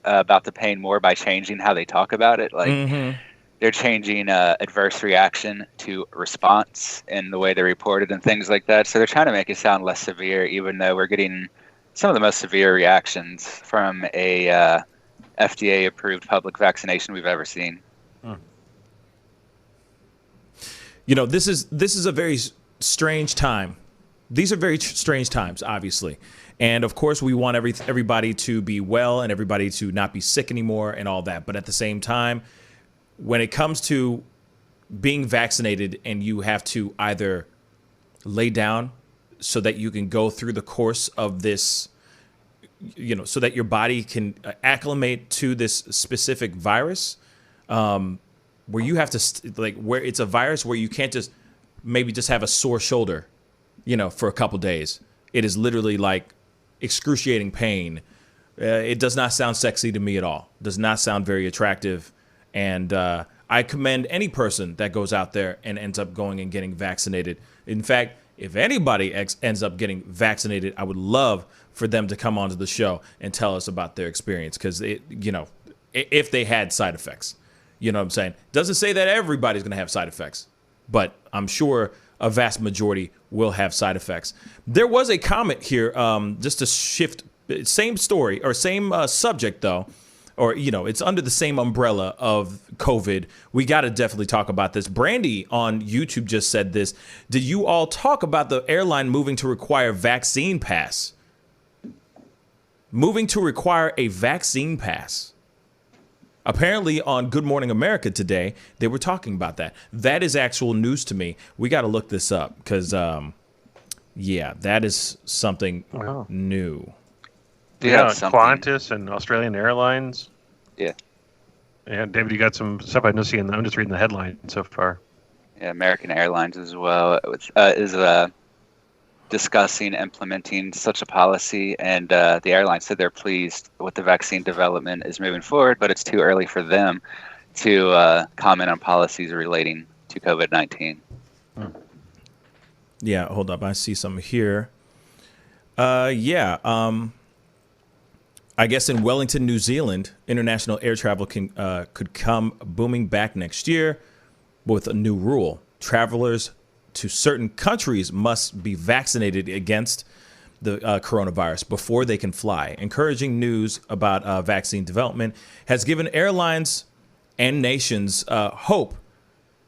Speaker 8: about the pain more by changing how they talk about it. Like they're changing adverse reaction to response in the way they report it and things like that. So they're trying to make it sound less severe, even though we're getting some of the most severe reactions from a FDA-approved public vaccination we've ever seen.
Speaker 1: You know, this is a very strange time. These are very strange times, obviously. And of course, we want everybody to be well and everybody to not be sick anymore and all that. But at the same time, when it comes to being vaccinated and you have to either lay down so that you can go through the course of this, you know, so that your body can acclimate to this specific virus, where you have to, where it's a virus where you can't just maybe just have a sore shoulder, you know, for a couple days. It is literally like excruciating pain. It does not sound sexy to me at all. Does not sound very attractive. And I commend any person that goes out there and ends up going and getting vaccinated. In fact, if anybody ends up getting vaccinated, I would love for them to come onto the show and tell us about their experience. Because, you know, if they had side effects, you know what I'm saying? Doesn't say that everybody's going to have side effects, but I'm sure a vast majority will have side effects. There was a comment here, just to shift, same story or same subject though, or, you know, it's under the same umbrella of COVID. We got to definitely talk about this. Brandy on YouTube just said this. Did you all talk about the airline moving to require vaccine pass? Moving to require a vaccine pass. Apparently on Good Morning America today, they were talking about that. That is actual news to me. We got to look this up because, yeah, that is something new.
Speaker 3: Yeah, Qantas and Australian Airlines.
Speaker 8: Yeah.
Speaker 3: And David, you got some stuff I know seeing. I'm just reading the headline so far.
Speaker 8: Yeah, American Airlines as well is discussing implementing such a policy, and the airline said they're pleased with the vaccine development is moving forward, but it's too early for them to comment on policies relating to COVID-19.
Speaker 1: Yeah, hold up. I see some here. I guess in Wellington, New Zealand, international air travel could come booming back next year with a new rule. Travelers to certain countries must be vaccinated against the coronavirus before they can fly. Encouraging news about vaccine development has given airlines and nations hope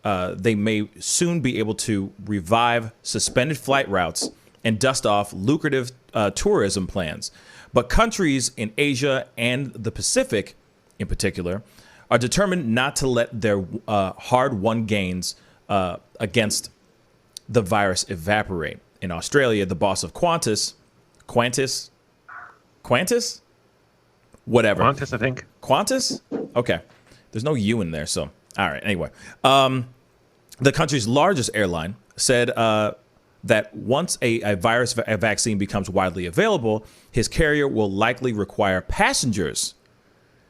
Speaker 1: they may soon be able to revive suspended flight routes and dust off lucrative tourism plans. But countries in Asia and the Pacific, in particular, are determined not to let their hard-won gains against the virus evaporate. In Australia, the boss of Qantas, whatever.
Speaker 3: Qantas, I think.
Speaker 1: Qantas? Okay. There's no U in there, so all right. Anyway, the country's largest airline said that once a virus vaccine becomes widely available, his carrier will likely require passengers.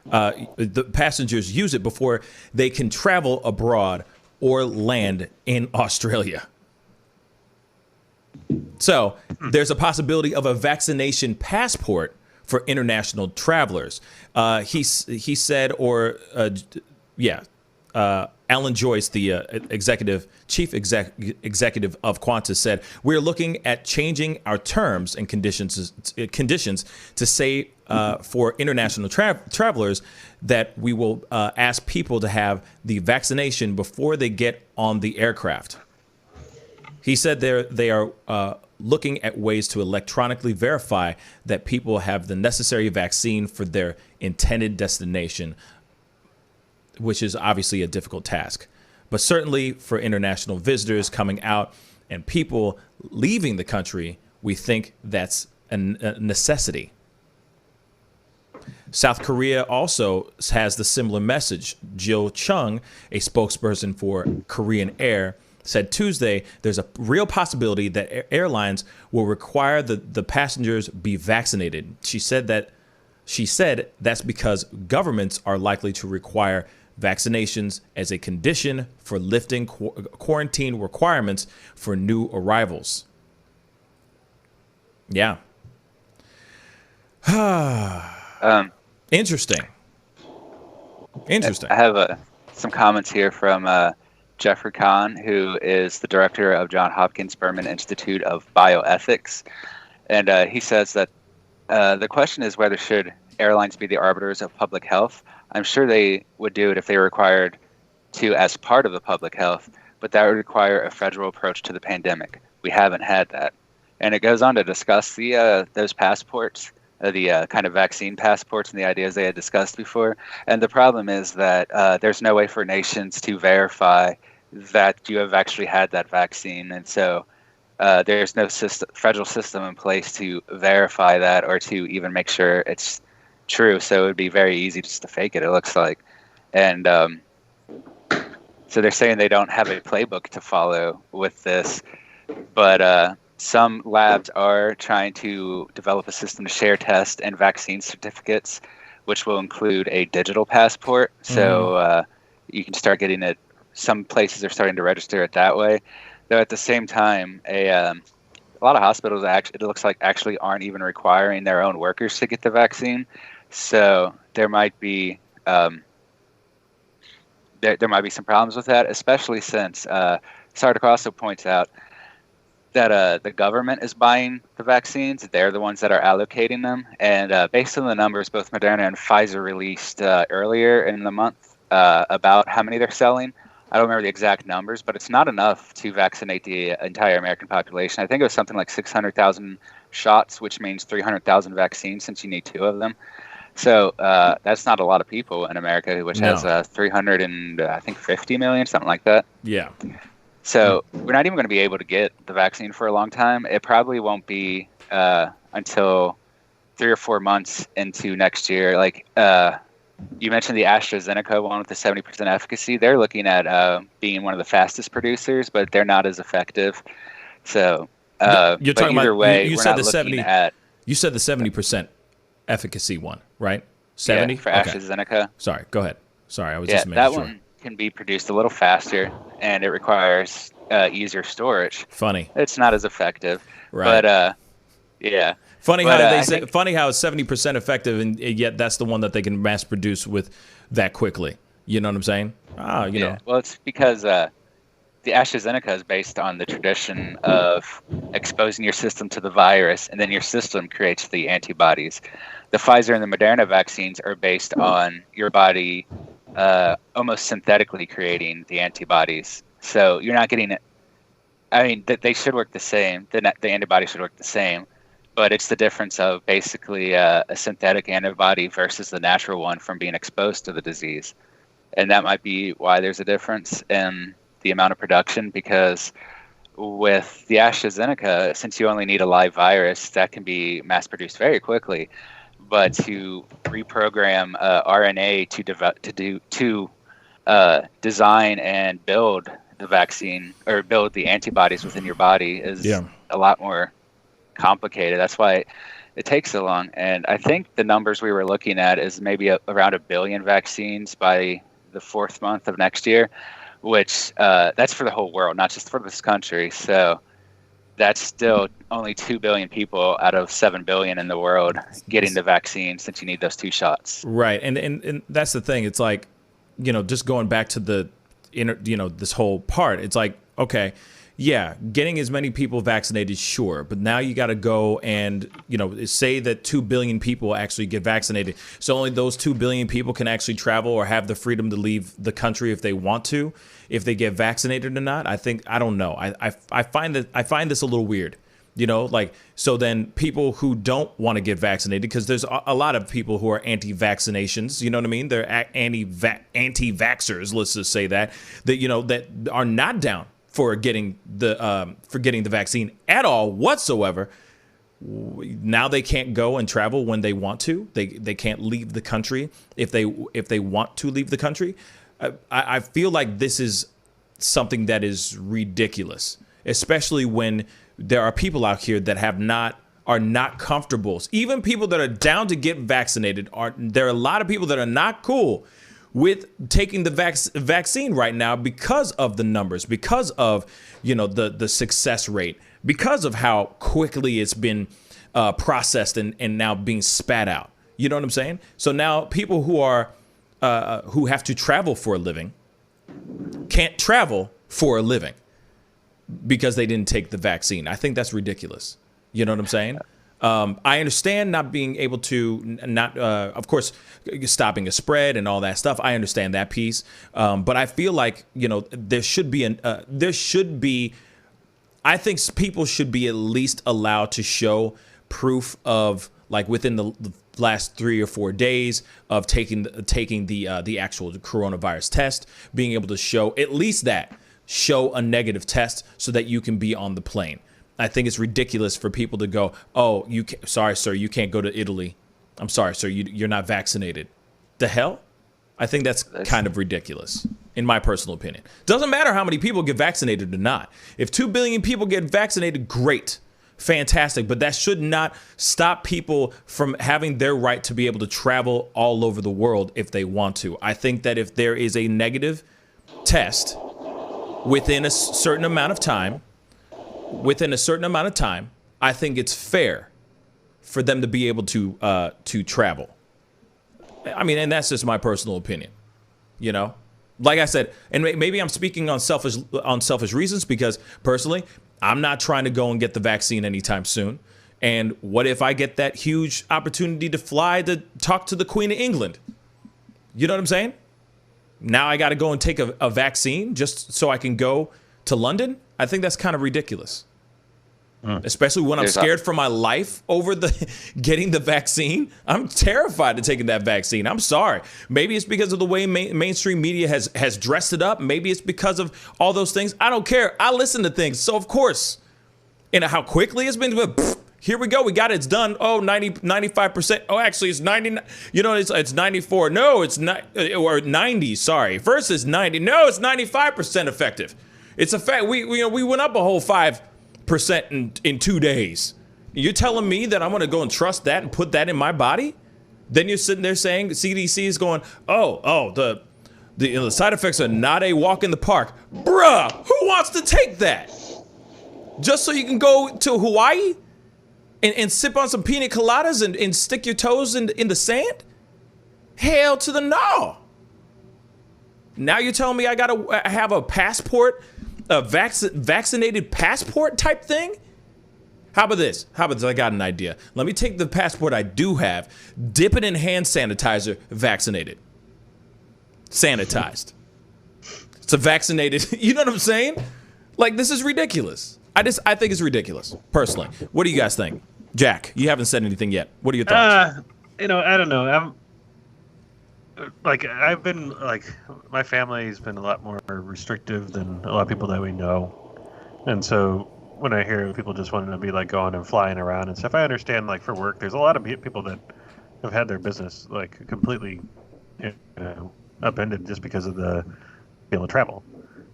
Speaker 1: The passengers use it before they can travel abroad or land in Australia. So there's a possibility of a vaccination passport for international travelers. He said, Alan Joyce, the chief executive of Qantas, said, "We're looking at changing our terms and conditions to say for international travelers that we will ask people to have the vaccination before they get on the aircraft." He said they are looking at ways to electronically verify that people have the necessary vaccine for their intended destination, which is obviously a difficult task. But certainly for international visitors coming out and people leaving the country, we think that's a necessity. South Korea also has the similar message. Jill Chung, a spokesperson for Korean Air, said Tuesday there's a real possibility that airlines will require the passengers be vaccinated. She said that's because governments are likely to require vaccinations as a condition for lifting quarantine requirements for new arrivals. Yeah, Interesting.
Speaker 8: I have some comments here from Jeffrey Kahn, who is the director of Johns Hopkins Berman Institute of Bioethics. And he says that the question is whether should airlines be the arbiters of public health. I'm sure they would do it if they were required to as part of the public health, but that would require a federal approach to the pandemic. We haven't had that. And it goes on to discuss those passports, the kind of vaccine passports and the ideas they had discussed before. And the problem is that there's no way for nations to verify that you have actually had that vaccine. And so there's no federal system in place to verify that or to even make sure it's true. So it would be very easy just to fake it, it looks like. And so they're saying they don't have a playbook to follow with this. But some labs are trying to develop a system to share test and vaccine certificates, which will include a digital passport. So you can start getting it. Some places are starting to register it that way. Though at the same time, a lot of hospitals it looks like actually aren't even requiring their own workers to get the vaccine. So there might be there might be some problems with that, especially since this article also points out that the government is buying the vaccines. They're the ones that are allocating them. And based on the numbers both Moderna and Pfizer released earlier in the month about how many they're selling, I don't remember the exact numbers, but it's not enough to vaccinate the entire American population. I think it was something like 600,000 shots, which means 300,000 vaccines since you need 2 of them. So that's not a lot of people in America, which has 350 million, something like that.
Speaker 1: Yeah.
Speaker 8: So we're not even going to be able to get the vaccine for a long time. It probably won't be until 3 or 4 months into next year. Like you mentioned the AstraZeneca one with the 70% efficacy. They're looking at being one of the fastest producers, but they're not as effective. So
Speaker 1: you're talking
Speaker 8: either
Speaker 1: about
Speaker 8: way,
Speaker 1: you
Speaker 8: we're
Speaker 1: said
Speaker 8: not
Speaker 1: the
Speaker 8: looking
Speaker 1: 70.
Speaker 8: at
Speaker 1: You said the 70% efficacy one, right? 70
Speaker 8: for AstraZeneca.
Speaker 1: Sorry, go ahead. Sorry, I was
Speaker 8: Yeah,
Speaker 1: just making
Speaker 8: that
Speaker 1: sure.
Speaker 8: one can be produced a little faster, and it requires easier storage.
Speaker 1: Funny.
Speaker 8: It's not as effective,
Speaker 1: Right.
Speaker 8: but yeah.
Speaker 1: Funny
Speaker 8: But,
Speaker 1: how they
Speaker 8: I
Speaker 1: say,
Speaker 8: think-
Speaker 1: funny how it's 70% effective, and yet that's the one that they can mass produce with that quickly. You know what I'm saying? You know.
Speaker 8: Well, it's because the AstraZeneca is based on the tradition of exposing your system to the virus, and then your system creates the antibodies. The Pfizer and the Moderna vaccines are based on your body almost synthetically creating the antibodies. So you're not getting it. I mean, they should work the same. The antibody should work the same, but it's the difference of basically a synthetic antibody versus the natural one from being exposed to the disease. And that might be why there's a difference in the amount of production, because with the AstraZeneca, since you only need a live virus, that can be mass produced very quickly. But to reprogram RNA to design and build the vaccine or build the antibodies within your body is a lot more complicated. That's why it takes so long. And I think the numbers we were looking at is maybe around 1 billion vaccines by the 4th month of next year, which that's for the whole world, not just for this country. So that's still only 2 billion people out of 7 billion in the world getting the vaccine, since you need those 2 shots.
Speaker 1: Right. And that's the thing. It's like, you know, just going back to the this whole part, it's like, okay, yeah, getting as many people vaccinated, sure. But now you got to go and, say that 2 billion people actually get vaccinated. So only those 2 billion people can actually travel or have the freedom to leave the country if they want to, if they get vaccinated or not. I don't know. I find this a little weird. So then people who don't want to get vaccinated, because there's a lot of people who are anti-vaccinations, you know what I mean? They're anti-vaxxers, let's just say that are not down for getting the vaccine at all whatsoever. Now they can't go and travel when they want to. They can't leave the country if they want to leave the country. I feel like this is something that is ridiculous, especially when there are people out here that are not comfortable. Even people that are down to get vaccinated there are a lot of people that are not cool with taking the vaccine right now because of the numbers, because of the success rate, because of how quickly it's been processed and now being spat out. You know what I'm saying? So now people who are who have to travel for a living can't travel for a living because they didn't take the vaccine. I think that's ridiculous. You know what I'm saying? I understand not being able to, of course, stopping a spread and all that stuff. I understand that piece. But I feel like, there should be, I think people should be at least allowed to show proof of, like, within the last 3 or 4 days of taking the actual coronavirus test, being able to show at least show a negative test so that you can be on the plane. I think it's ridiculous for people to go, oh, sorry, sir, you can't go to Italy. I'm sorry, sir, you're not vaccinated. The hell? I think that's kind of ridiculous, in my personal opinion. Doesn't matter how many people get vaccinated or not. If 2 billion people get vaccinated, great, fantastic. But that should not stop people from having their right to be able to travel all over the world if they want to. I think that if there is a negative test within a certain amount of time, I think it's fair for them to be able to travel. I mean, and that's just my personal opinion, Like I said, and maybe I'm speaking on selfish reasons, because personally, I'm not trying to go and get the vaccine anytime soon. And what if I get that huge opportunity to fly to talk to the Queen of England? You know what I'm saying? Now I got to go and take a vaccine just so I can go to London? I think that's kind of ridiculous. Especially when I'm scared for my life over getting the vaccine. I'm terrified of taking that vaccine. I'm sorry. Maybe it's because of the way mainstream media has dressed it up. Maybe it's because of all those things. I don't care. I listen to things. So, of course, how quickly it's been. Here we go. We got it. It's done. Oh, 95%. Oh, actually, it's 99. It's 94. No, it's not. Or 90. Sorry. First, it's 90. No, it's 95% effective. It's a fact. We went up a whole 5% in 2 days. You're telling me that I'm going to go and trust that and put that in my body? Then you're sitting there saying the CDC is going, the side effects are not a walk in the park. Bruh, who wants to take that? Just so you can go to Hawaii and sip on some pina coladas and stick your toes in the sand? Hell to the no. Now you're telling me I got to have a passport, a vaccinated passport type thing? How about this? I got an idea. Let me take the passport I do have, dip it in hand sanitizer, vaccinated. Sanitized. It's a vaccinated, you know what I'm saying? Like, this is ridiculous. I think it's ridiculous, personally. What do you guys think? Jack, you haven't said anything yet. What are your thoughts?
Speaker 3: I don't know. I've been my family's been a lot more restrictive than a lot of people that we know, and so when I hear people just wanting to be going and flying around and stuff, I understand. For work, there's a lot of people that have had their business completely upended just because of the being able to travel,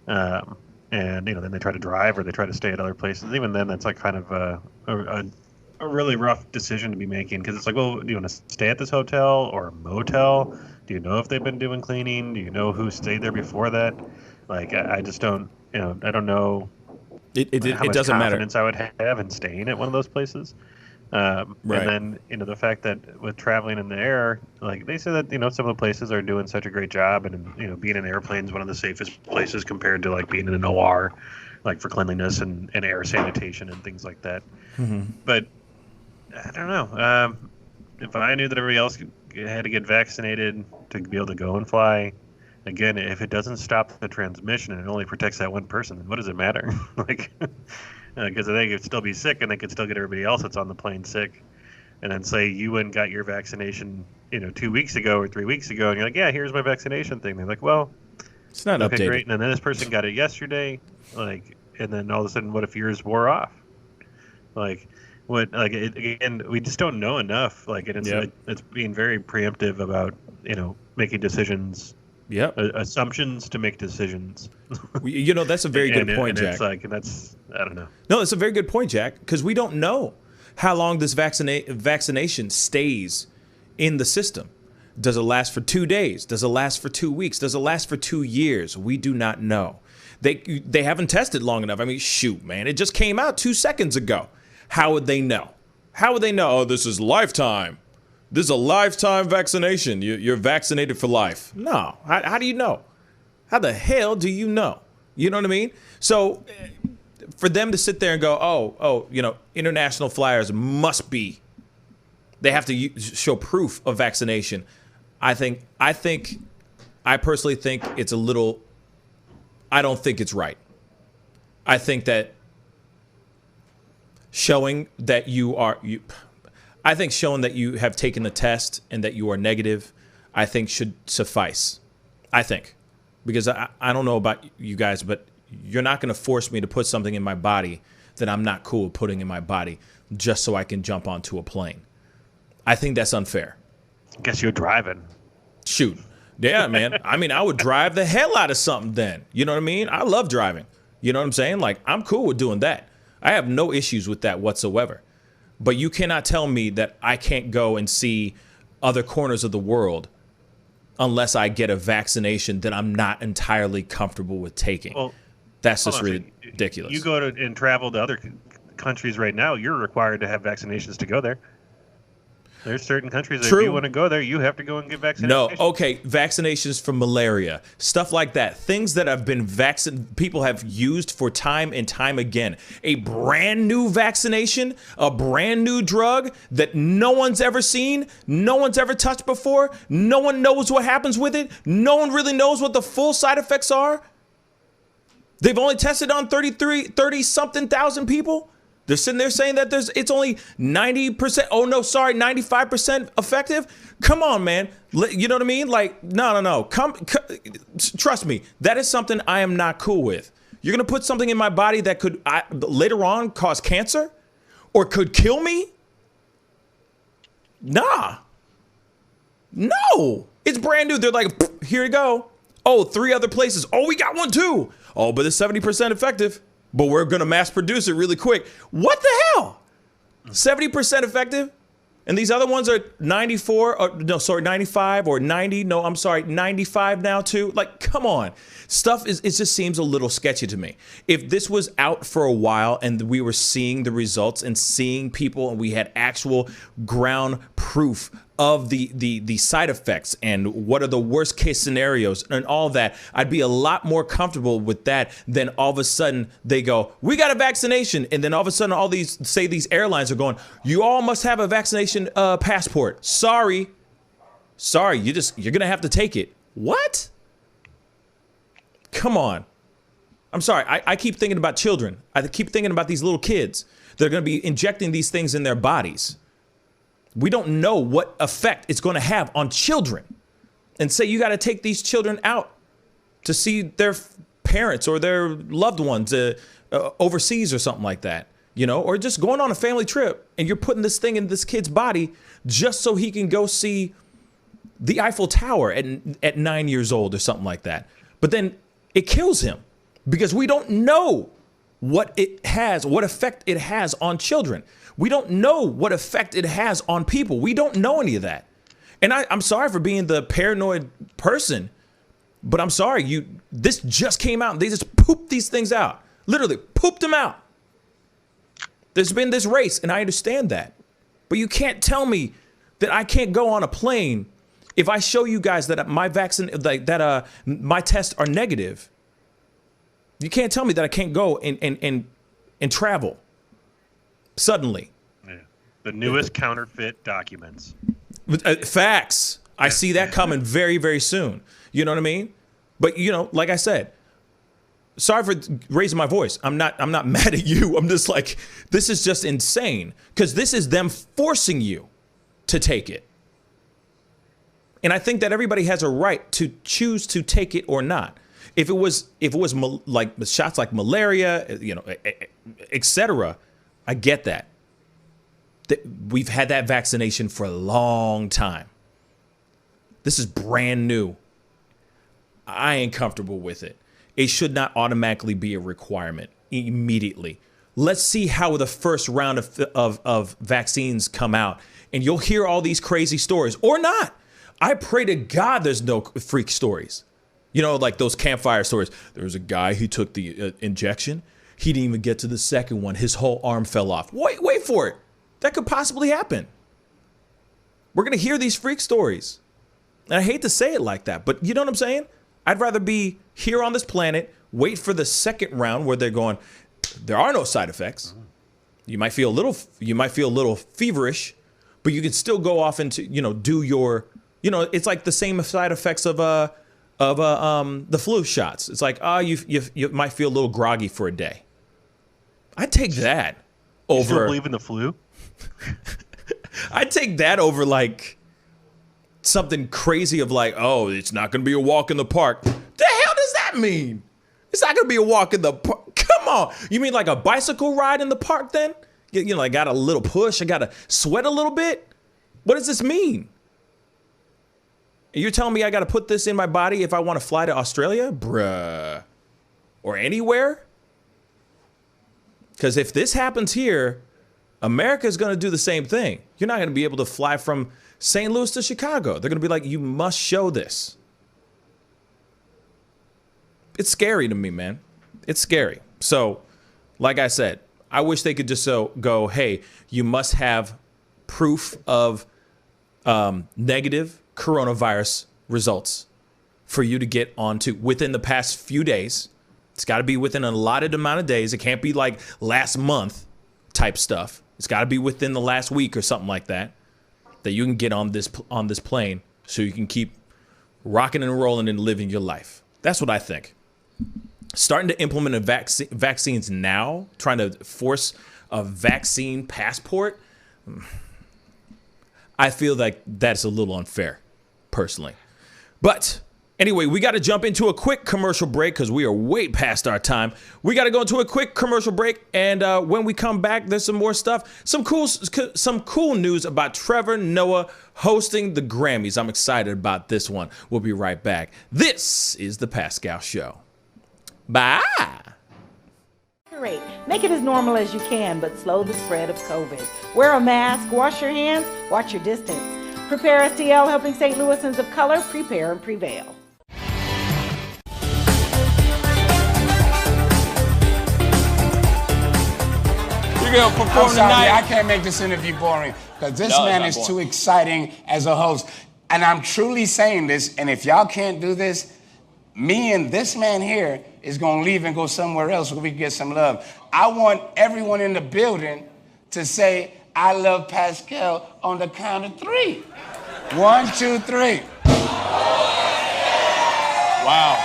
Speaker 3: and then they try to drive or they try to stay at other places. Even then, that's kind of a really rough decision to be making, because it's well, do you want to stay at this hotel or a motel? Do you know if they've been doing cleaning? Do you know who stayed there before that? I just don't, I don't know.
Speaker 1: It
Speaker 3: much
Speaker 1: doesn't matter.
Speaker 3: Confidence I would have in staying at one of those places. Right. And then, the fact that with traveling in the air, they say that, some of the places are doing such a great job, and, being in airplanes is one of the safest places compared to being in an OR, for cleanliness and air sanitation and things like that. Mm-hmm. But I don't know. If I knew that everybody else had to get vaccinated to be able to go and fly, again, if it doesn't stop the transmission and it only protects that one person, then what does it matter? Because they could still be sick and they could still get everybody else that's on the plane sick. And then say you went and got your vaccination, 2 weeks ago or 3 weeks ago, and you're yeah, here's my vaccination thing. They're well,
Speaker 1: it's not updated.
Speaker 3: Great. And then this person got it yesterday, and then all of a sudden, what if yours wore off? Again, we just don't know enough. It's being very preemptive about making decisions.
Speaker 1: Yep.
Speaker 3: Assumptions to make decisions.
Speaker 1: That's a very good point, Jack.
Speaker 3: It's that's I don't know.
Speaker 1: No, it's a very good point, Jack, because we don't know how long this vaccination stays in the system. Does it last for 2 days? Does it last for 2 weeks? Does it last for 2 years? We do not know. They haven't tested long enough. I mean, shoot, man, it just came out 2 seconds ago. How would they know? How would they know? Oh, this is lifetime. This is a lifetime vaccination. You're vaccinated for life. No. How do you know? How the hell do you know? You know what I mean? So for them to sit there and go, oh, international flyers must be, they have to show proof of vaccination. I personally think it's a little, I don't think it's right. I think that showing that showing that you have taken the test and that you are negative, I think should suffice. I think. Because I don't know about you guys, but you're not going to force me to put something in my body that I'm not cool with putting in my body just so I can jump onto a plane. I think that's unfair.
Speaker 3: I guess you're driving.
Speaker 1: Shoot. Yeah, man. I mean, I would drive the hell out of something then. You know what I mean? I love driving. You know what I'm saying? Like, I'm cool with doing that. I have no issues with that whatsoever. But you cannot tell me that I can't go and see other corners of the world unless I get a vaccination that I'm not entirely comfortable with taking. Well, that's just ridiculous.
Speaker 3: You go to and travel to other countries right now, you're required to have vaccinations to go there. There's certain countries that if you want to go there, you have to go and get vaccinations.
Speaker 1: No, okay, vaccinations for malaria, stuff like that. Things that have been people have used for time and time again. A brand new vaccination, a brand new drug that no one's ever seen, no one's ever touched before, no one knows what happens with it, no one really knows what the full side effects are. They've only tested on 30-something thousand people. They're sitting there saying that it's only 90%. Oh, no, sorry, 95% effective. Come on, man. You know what I mean? Like, no. Trust me. That is something I am not cool with. You're going to put something in my body that could later on cause cancer or could kill me? Nah. No. It's brand new. They're like, here you go. Oh, 3 other places. Oh, we got one too. Oh, but it's 70% effective. But we're going to mass produce it really quick. What the hell? 70% effective? And these other ones are 95 or 90. No, I'm sorry, 95 now too. Like, come on. It just seems a little sketchy to me. If this was out for a while and we were seeing the results and seeing people and we had actual ground proof of the side effects and what are the worst case scenarios and all that, I'd be a lot more comfortable with that than all of a sudden they go, we got a vaccination. And then all of a sudden these airlines are going, you all must have a vaccination passport. Sorry, you're going to have to take it. What? Come on. I'm sorry. I keep thinking about children. I keep thinking about these little kids. They're going to be injecting these things in their bodies. We don't know what effect it's going to have on children. And say you got to take these children out to see their parents or their loved ones overseas or something like that, or just going on a family trip and you're putting this thing in this kid's body just so he can go see the Eiffel Tower at 9 years old or something like that. But then it kills him because we don't know what effect it has on children. We don't know what effect it has on people. We don't know any of that. And I'm sorry for being the paranoid person, but I'm sorry, this just came out. They just pooped these things out. Literally pooped them out. There's been this race, and I understand that. But you can't tell me that I can't go on a plane if I show you guys that my my tests are negative. You can't tell me that I can't go and travel. Suddenly.
Speaker 3: Yeah. The newest counterfeit documents.
Speaker 1: Facts. I see that coming very, very soon. You know what I mean? But, like I said, sorry for raising my voice. I'm not mad at you. I'm just like, this is just insane because this is them forcing you to take it. And I think that everybody has a right to choose to take it or not. If it was like shots like malaria, etc., I get that. We've had that vaccination for a long time. This is brand new. I ain't comfortable with it. It should not automatically be a requirement immediately. Let's see how the first round of vaccines come out, and you'll hear all these crazy stories or not. I pray to God there's no freak stories. Like those campfire stories. There was a guy who took the injection. He didn't even get to the second one. His whole arm fell off. Wait for it. that could possibly happen. We're going to hear these freak stories. And I hate to say it like that, but you know what I'm saying? I'd rather be here on this planet, wait for the second round where they're going, there are no side effects. You might feel a little feverish, but you can still go off into, do your, it's like the same side effects of the flu shots. It's like, you might feel a little groggy for a day. I'd take that over.
Speaker 3: You still believe in the flu?
Speaker 1: I'd take that over like something crazy of like, oh, it's not going to be a walk in the park. The hell does that mean? It's not going to be a walk in the park. Come on. You mean like a bicycle ride in the park then? I got a little push. I got to sweat a little bit. What does this mean? You're telling me I got to put this in my body if I want to fly to Australia? Bruh. Or anywhere? Because if this happens here, America's going to do the same thing. You're not going to be able to fly from St. Louis to Chicago. They're going to be like, you must show this. It's scary to me, man. It's scary. So, like I said, I wish they could just go, hey, you must have proof of negative coronavirus results for you to get onto within the past few days. It's got to be within an allotted amount of days. It can't be like last month type stuff. It's got to be within the last week or something like that you can get on this plane so you can keep rocking and rolling and living your life. That's what I think. Starting to implement vaccines now, trying to force a vaccine passport, I feel like that's a little unfair, personally. But anyway, we got to jump into a quick commercial break because we are way past our time. We got to go into a quick commercial break, and when we come back, there's some more stuff. Some cool news about Trevor Noah hosting the Grammys. I'm excited about this one. We'll be right back. This is The Pascal Show. Bye.
Speaker 9: Make it as normal as you can, but slow the spread of COVID. Wear a mask, wash your hands, watch your distance. Prepare STL, helping St. Louisans of color prepare and prevail.
Speaker 13: You're going to perform tonight. I can't make this interview boring because this man is too exciting as a host. And I'm truly saying this, and if y'all can't do this, me and this man here is going to leave and go somewhere else so we can get some love. I want everyone in the building to say, I love Pascal on the count of 3. 1, 2, 3. Wow.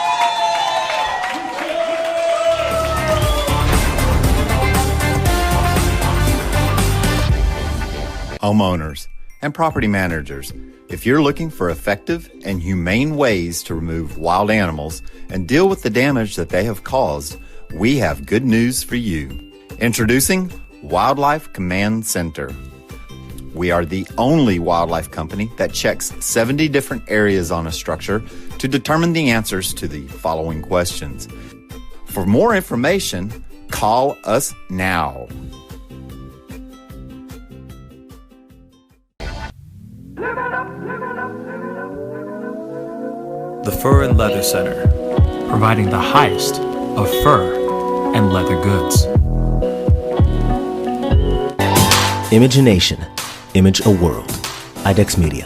Speaker 10: Homeowners and property managers, if you're looking for effective and humane ways to remove wild animals and deal with the damage that they have caused, we have good news for you. Introducing Wildlife Command Center. We are the only wildlife company that checks 70 different areas on a structure to determine the answers to the following questions. For more information, call us now.
Speaker 12: The Fur and Leather Center, providing the highest of fur and leather goods.
Speaker 14: Imagination, Image a World, IDEX Media.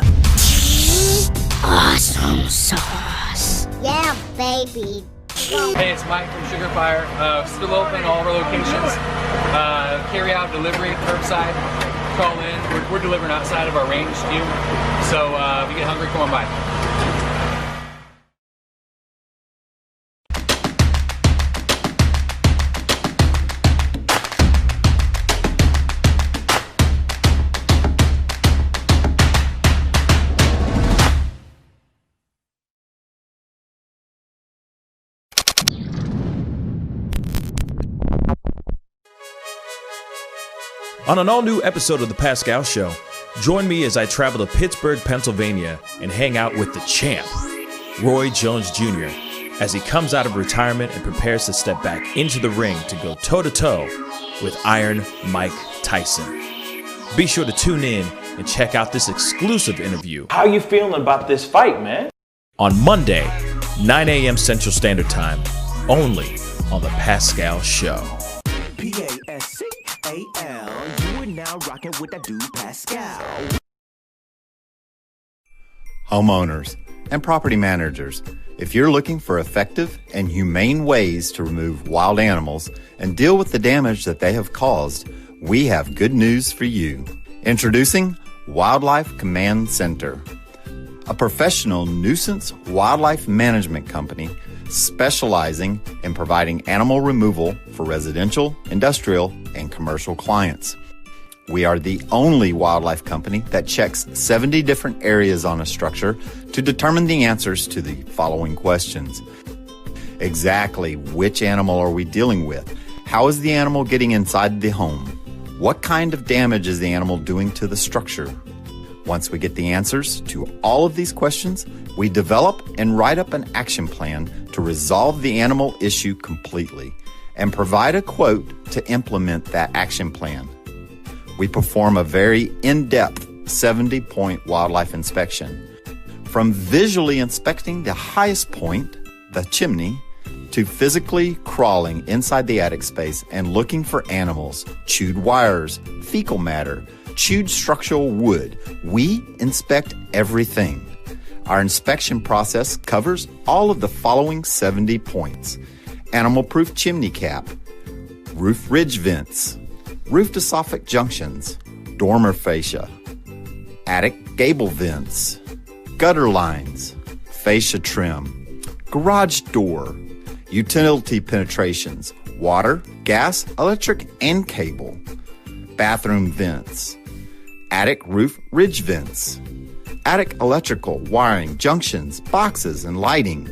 Speaker 6: Awesome sauce. Yeah, baby.
Speaker 11: Hey, it's Mike from Sugar Fire. Still open all of our locations. Carry out, delivery, curbside. Call in. We're delivering outside of our range to you. So if you get hungry, come on by.
Speaker 1: On an all-new episode of The Pascal Show, join me as I travel to Pittsburgh, Pennsylvania, and hang out with the champ, Roy Jones Jr., as he comes out of retirement and prepares to step back into the ring to go toe-to-toe with Iron Mike Tyson. Be sure to tune in and check out this exclusive interview.
Speaker 15: How you feeling about this fight, man?
Speaker 1: On Monday, 9 a.m. Central Standard Time, only on The Pascal Show.
Speaker 7: Pascal, you would are now rocking with that dude Pascal.
Speaker 16: Homeowners and property managers, if you're looking for effective and humane ways to remove wild animals and deal with the damage that they have caused, we have good news for you. Introducing Wildlife Command Center, a professional nuisance wildlife management company specializing in providing animal removal for residential, industrial, and commercial clients. We are the only wildlife company that checks 70 different areas on a structure to determine the answers to the following questions. Exactly which animal are we dealing with? How is the animal getting inside the home? What kind of damage is the animal doing to the structure? Once we get the answers to all of these questions, we develop and write up an action plan to resolve the animal issue completely and provide a quote to implement that action plan. We perform a very in-depth 70-point wildlife inspection. From visually inspecting the highest point, the chimney, to physically crawling inside the attic space and looking for animals, chewed wires, fecal matter, chewed structural wood. We inspect everything. Our inspection process covers all of the following 70 points: animal-proof chimney cap, roof ridge vents, roof to soffit junctions, dormer fascia, attic gable vents, gutter lines, fascia trim, garage door, utility penetrations, water, gas, electric, and cable, bathroom vents, attic roof ridge vents, attic electrical, wiring, junctions, boxes, and lighting,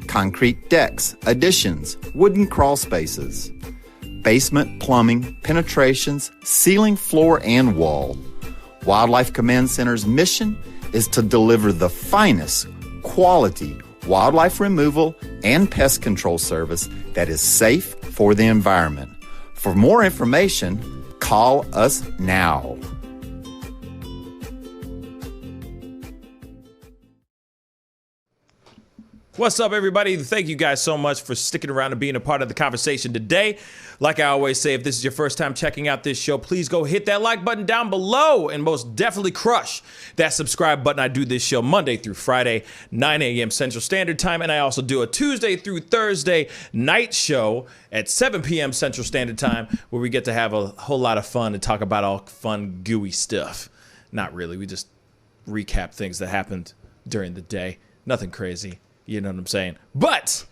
Speaker 16: concrete decks, additions, wooden crawl spaces, basement plumbing, penetrations, ceiling, floor, and wall. Wildlife Command Center's mission is to deliver the finest quality wildlife removal and pest control service that is safe for the environment. For more information, call us now.
Speaker 1: What's up, everybody? Thank you guys so much for sticking around and being a part of the conversation today. Like I always say, if this is your first time checking out this show, please go hit that like button down below and most definitely crush that subscribe button. I do this show Monday through Friday, 9 a.m. Central Standard Time, and I also do a Tuesday through Thursday night show at 7 p.m. Central Standard Time, where we get to have a whole lot of fun and talk about all fun, gooey stuff. Not really. We just recap things that happened during the day. Nothing crazy. You know what I'm saying? But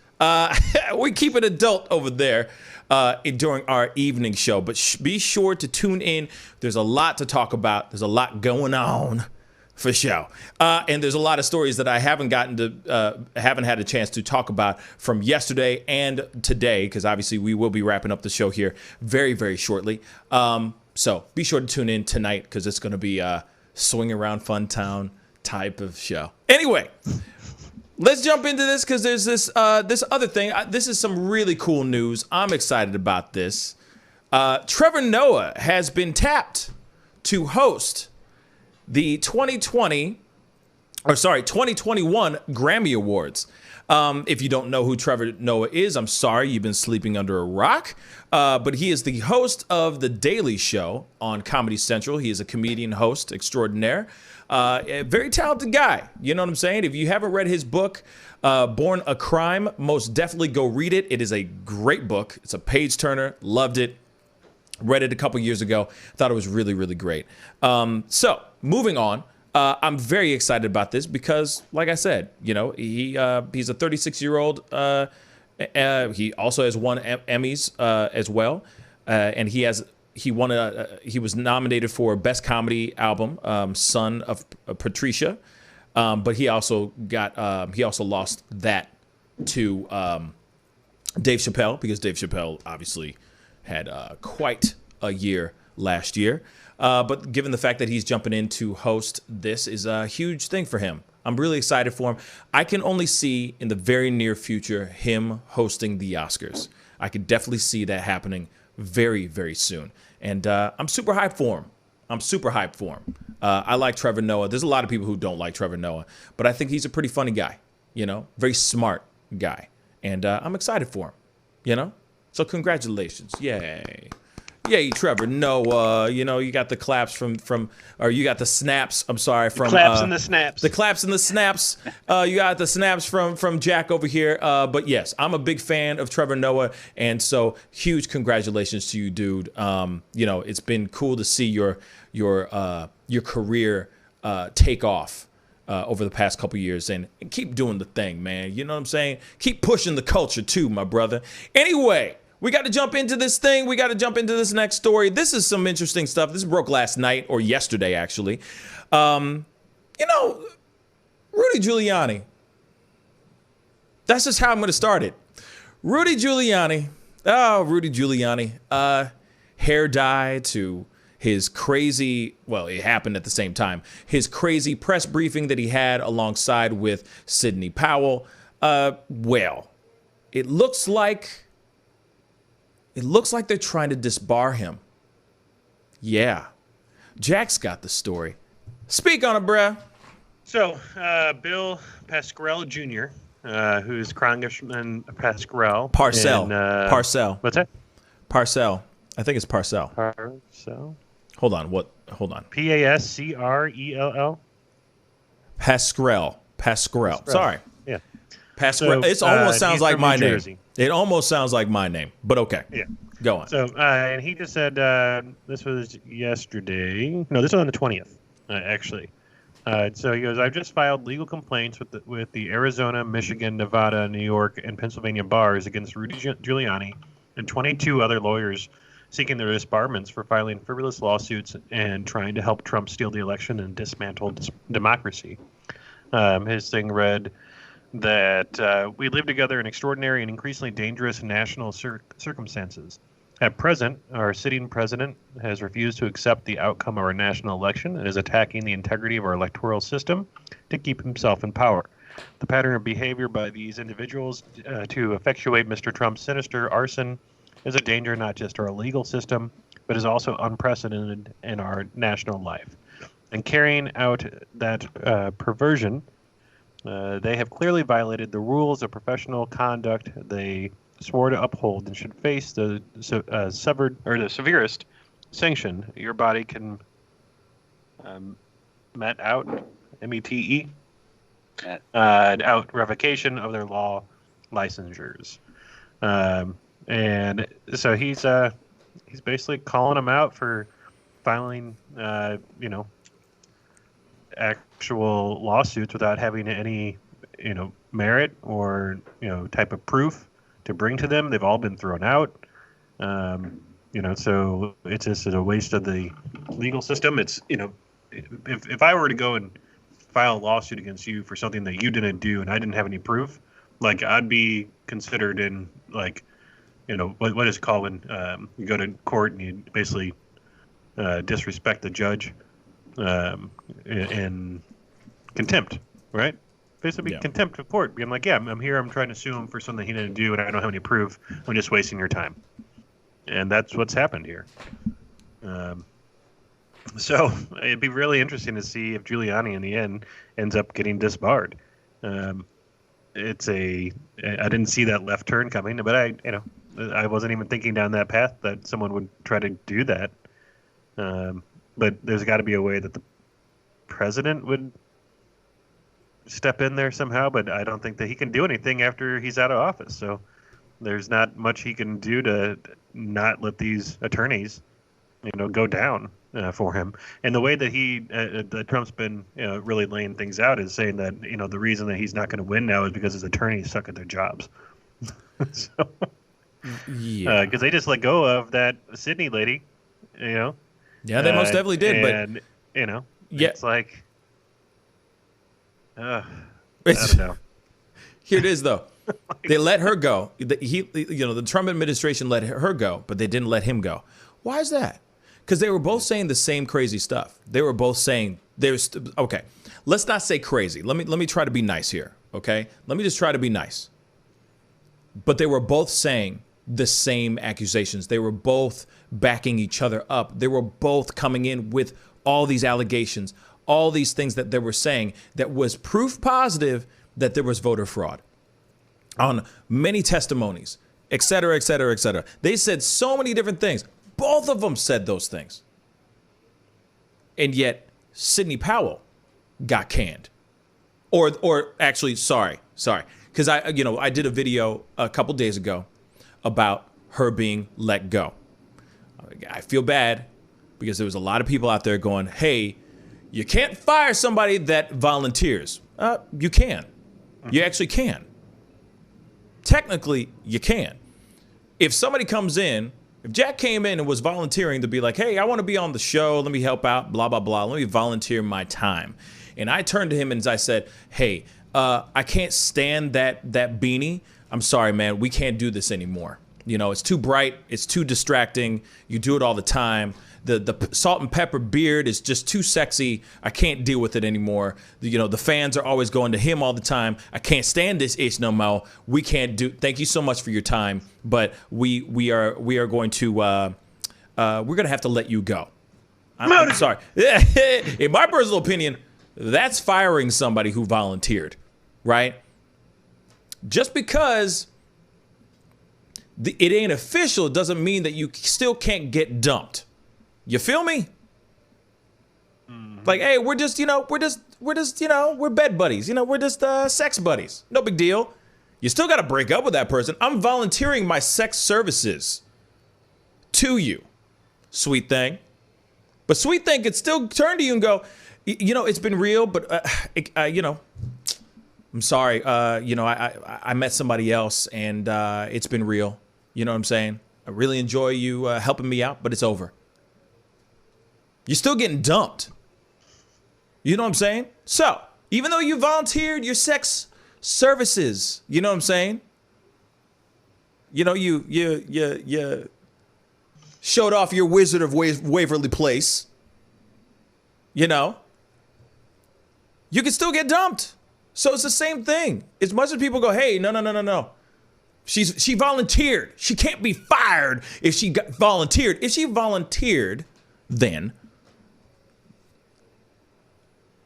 Speaker 1: we keep it adult over there during our evening show. But be sure to tune in. There's a lot to talk about. There's a lot going on for sure. And there's a lot of stories that I haven't haven't had a chance to talk about from yesterday and today, because obviously we will be wrapping up the show here very, very shortly. So be sure to tune in tonight, because it's going to be a swing around Fun Town type of show. Anyway. Let's jump into this, because there's this other thing. This is some really cool news. I'm excited about this. Trevor Noah has been tapped to host the 2021 Grammy Awards. If you don't know who Trevor Noah is, I'm sorry, you've been sleeping under a rock. But he is the host of The Daily Show on Comedy Central. He is a comedian host extraordinaire. A very talented guy. You know what I'm saying? If you haven't read his book, Born a Crime, most definitely go read it. It is a great book. It's a page turner. Loved it. Read it a couple years ago. Thought it was really, really great. So moving on. I'm very excited about this because, like I said, you know, he's a 36-year-old. He also has won Emmys as well, and he was nominated for Best Comedy Album, Son of Patricia, but he also lost that to Dave Chappelle, because Dave Chappelle obviously had quite a year last year. But given the fact that he's jumping in to host, this is a huge thing for him. I'm really excited for him. I can only see in the very near future him hosting the Oscars. I could definitely see that happening very, very soon. And I'm super hyped for him. I like Trevor Noah. There's a lot of people who don't like Trevor Noah, but I think he's a pretty funny guy, you know, very smart guy. And I'm excited for him, you know? So congratulations. Yay. Yay, Trevor Noah. You got the claps or you got the snaps. I'm sorry, from
Speaker 3: claps and the snaps.
Speaker 1: The claps and the snaps. You got the snaps from Jack over here. But yes, I'm a big fan of Trevor Noah, and so huge congratulations to you, dude. It's been cool to see your career take off over the past couple years, and keep doing the thing, man. You know what I'm saying? Keep pushing the culture too, my brother. Anyway. We got to jump into this thing. We got to jump into this next story. This is some interesting stuff. This broke last night, or yesterday, actually. Rudy Giuliani. That's just how I'm going to start it. Rudy Giuliani. Oh, Rudy Giuliani. Hair dye to his crazy, well, it happened at the same time, his crazy press briefing that he had alongside with Sidney Powell. It looks like they're trying to disbar him. Yeah. Jack's got the story. Speak on it, bruh.
Speaker 3: So, Bill Pascal Jr., who's Congressman Pascal.
Speaker 1: Parcell. Parcell.
Speaker 3: What's that?
Speaker 1: Parcell. I think it's Parcell.
Speaker 3: Parcell?
Speaker 1: Hold on.
Speaker 3: Pascrell.
Speaker 1: Pascal. Sorry.
Speaker 3: Yeah.
Speaker 1: Pascal.
Speaker 3: So,
Speaker 1: it almost sounds like my name.
Speaker 3: Jersey.
Speaker 1: It almost sounds like my name, but okay.
Speaker 3: Yeah.
Speaker 1: Go on.
Speaker 3: So, and he just said, this was yesterday. No, this was on the 20th, actually. So he goes, I've just filed legal complaints with the Arizona, Michigan, Nevada, New York, and Pennsylvania bars against Rudy Giuliani and 22 other lawyers seeking their disbarments for filing frivolous lawsuits and trying to help Trump steal the election and dismantle democracy. His thing read that we live together in extraordinary and increasingly dangerous national circumstances. At present, our sitting president has refused to accept the outcome of our national election and is attacking the integrity of our electoral system to keep himself in power. The pattern of behavior by these individuals to effectuate Mr. Trump's sinister arson is a danger not just to our legal system, but is also unprecedented in our national life. And carrying out that perversion, they have clearly violated the rules of professional conduct they swore to uphold and should face the severest sanction your body can METE out revocation of their law licensures. And so he's basically calling them out for filing actual lawsuits without having any merit or type of proof to bring to them. They've all been thrown out. So it's just a waste of the legal system. It's if I were to go and file a lawsuit against you for something that you didn't do and I didn't have any proof, like I'd be considered in like what is it called when you go to court and you basically disrespect the judge in contempt, right? Basically, contempt of court. I'm like, I'm here. I'm trying to sue him for something he didn't do, and I don't have any proof. I'm just wasting your time, and that's what's happened here. So it'd be really interesting to see if Giuliani in the end ends up getting disbarred. I didn't see that left turn coming, but I wasn't even thinking down that path that someone would try to do that. But there's got to be a way that the president would step in there somehow, but I don't think that he can do anything after he's out of office. So there's not much he can do to not let these attorneys, go down for him. And the way that that Trump's been really laying things out is saying that the reason that he's not going to win now is because his attorneys suck at their jobs. Because they just let go of that Sydney lady,
Speaker 1: Yeah, they most definitely did.
Speaker 3: And, it's like, I don't know.
Speaker 1: Here it is, though. They let her go. The Trump administration let her go, but they didn't let him go. Why is that? Because they were both saying the same crazy stuff. They were both saying okay. Let's not say crazy. Let me try to be nice here. Okay. Let me just try to be nice. But they were both saying the same accusations. They were both backing each other up. They were both coming in with all these allegations, all these things that they were saying that was proof positive that there was voter fraud on many testimonies, et cetera, et cetera, et cetera. They said so many different things. Both of them said those things. And yet, Sidney Powell got canned. Or actually, sorry. Because I did a video a couple days ago about her being let go. I feel bad because there was a lot of people out there going, hey, you can't fire somebody that volunteers. You can. You actually can. Technically, you can. If somebody comes in, if Jack came in and was volunteering to be like, hey, I want to be on the show, let me help out, blah, blah, blah, let me volunteer my time. And I turned to him and I said, hey, I can't stand that beanie. I'm sorry, man, we can't do this anymore. You know, it's too bright, it's too distracting, you do it all the time. The salt and pepper beard is just too sexy. I can't deal with it anymore. The fans are always going to him all the time. I can't stand this ish no more. We can't do. Thank you so much for your time, but we are going to we're gonna have to let you go. I'm sorry. In my personal opinion, that's firing somebody who volunteered, right? Just because it ain't official doesn't mean that you still can't get dumped. You feel me? Like, hey, we're bed buddies. We're just sex buddies. No big deal. You still got to break up with that person. I'm volunteering my sex services to you, sweet thing. But sweet thing could still turn to you and go, it's been real, but I'm sorry. I met somebody else and it's been real. You know what I'm saying? I really enjoy you helping me out, but it's over. You're still getting dumped. You know what I'm saying? So, even though you volunteered your sex services, you know what I'm saying? You showed off your Wizard of Waverly Place. You can still get dumped. So it's the same thing. As much as people go, hey, no. She volunteered. She can't be fired if she got volunteered. If she volunteered, then,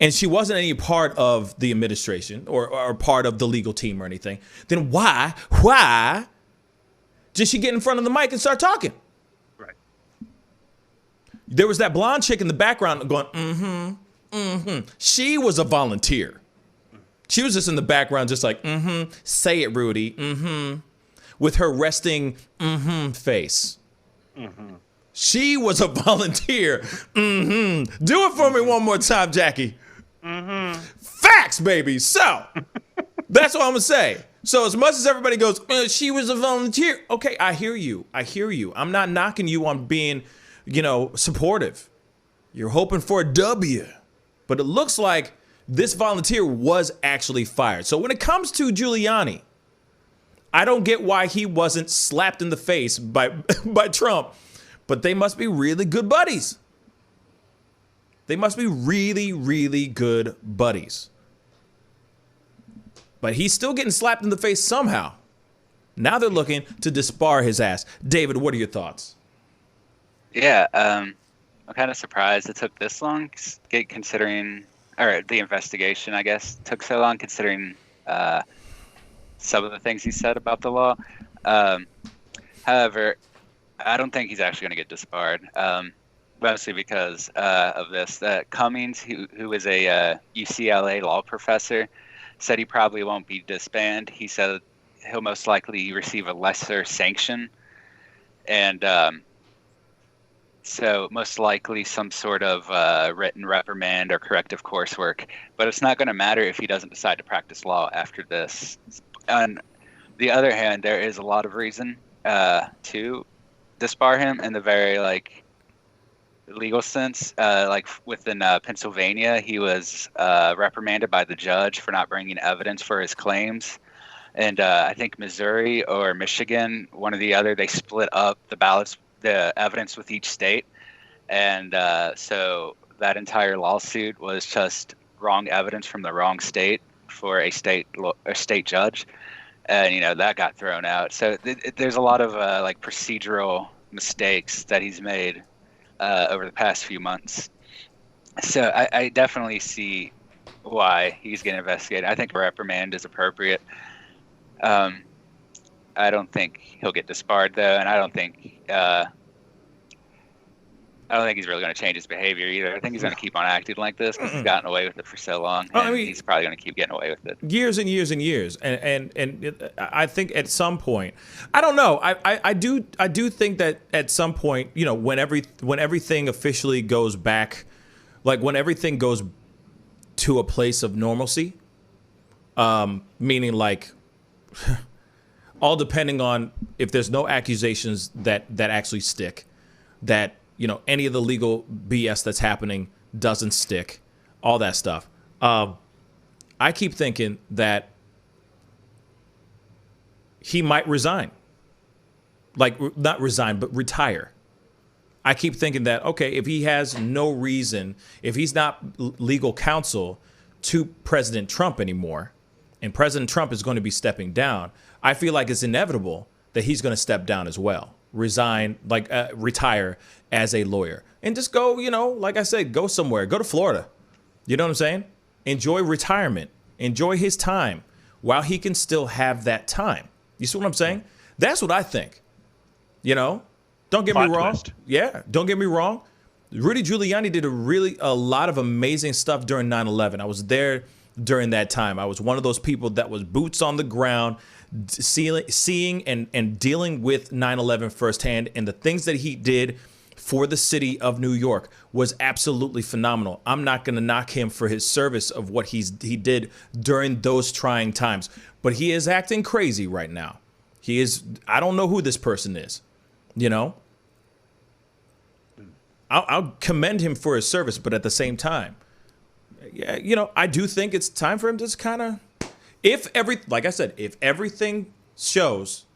Speaker 1: and she wasn't any part of the administration or part of the legal team or anything, then why did she get in front of the mic and start talking?
Speaker 3: Right.
Speaker 1: There was that blonde chick in the background going, She was a volunteer. She was just in the background just like, say it, Rudy, with her resting face. She was a volunteer. Do it for me one more time, Jackie. Facts, baby. So that's what I'm gonna say. So as much as everybody goes, she was a volunteer. Okay, I hear you. I'm not knocking you on being, supportive. You're hoping for a W. But it looks like this volunteer was actually fired. So when it comes to Giuliani, I don't get why he wasn't slapped in the face by Trump. But they must be really good buddies. They must be really, really good buddies. But he's still getting slapped in the face somehow. Now they're looking to disbar his ass. David, what are your thoughts?
Speaker 8: Yeah, I'm kind of surprised it took this long, considering, or the investigation, I guess, took so long, considering some of the things he said about the law. However, I don't think he's actually going to get disbarred, mostly because of this. Cummings, who is a UCLA law professor, said he probably won't be disbanded. He said he'll most likely receive a lesser sanction, and so most likely some sort of written reprimand or corrective coursework. But it's not going to matter if he doesn't decide to practice law after this. On the other hand, there is a lot of reason to disbar him in the very legal sense. Within Pennsylvania, he was reprimanded by the judge for not bringing evidence for his claims. And I think Missouri or Michigan, one or the other, they split up the evidence with each state. And so that entire lawsuit was just wrong evidence from the wrong state for a state judge. And, that got thrown out. So there's a lot of procedural mistakes that he's made over the past few months. So I definitely see why he's getting investigated. I think a reprimand is appropriate. I don't think he'll get disbarred, though, and I don't think I don't think he's really going to change his behavior either. I think he's going to keep on acting like this because he's gotten away with it for so long, and he's probably going to keep getting away with it.
Speaker 1: Years and years and years, and I think at some point, I don't know. I do think that at some point, you know, when everything officially goes back, like when everything goes to a place of normalcy, meaning like all depending on if there's no accusations that actually stick, that, you know, any of the legal BS that's happening doesn't stick, all that stuff. I keep thinking that he might resign. Like, not resign, but retire. I keep thinking that, okay, if he has no reason, if he's not legal counsel to President Trump anymore, and President Trump is going to be stepping down, I feel like it's inevitable that he's going to step down as well. Resign, like retire as a lawyer, and just go, you know, like I said, go somewhere, go to Florida. You know what I'm saying? Enjoy retirement, enjoy his time while he can still have that time. You see what I'm saying? That's what I think. You know, don't get me wrong. Yeah, don't get me wrong. Rudy Giuliani did a lot of amazing stuff during 9/11. I was there during that time. I was one of those people that was boots on the ground, seeing and dealing with 9/11 firsthand, and the things that he did for the city of New York was absolutely phenomenal. I'm not going to knock him for his service of what he did during those trying times, but he is acting crazy right now. He is. I don't know who this person is. You know, I'll commend him for his service, but at the same time, yeah, you know, I do think it's time for him to just kind of, like I said, if everything shows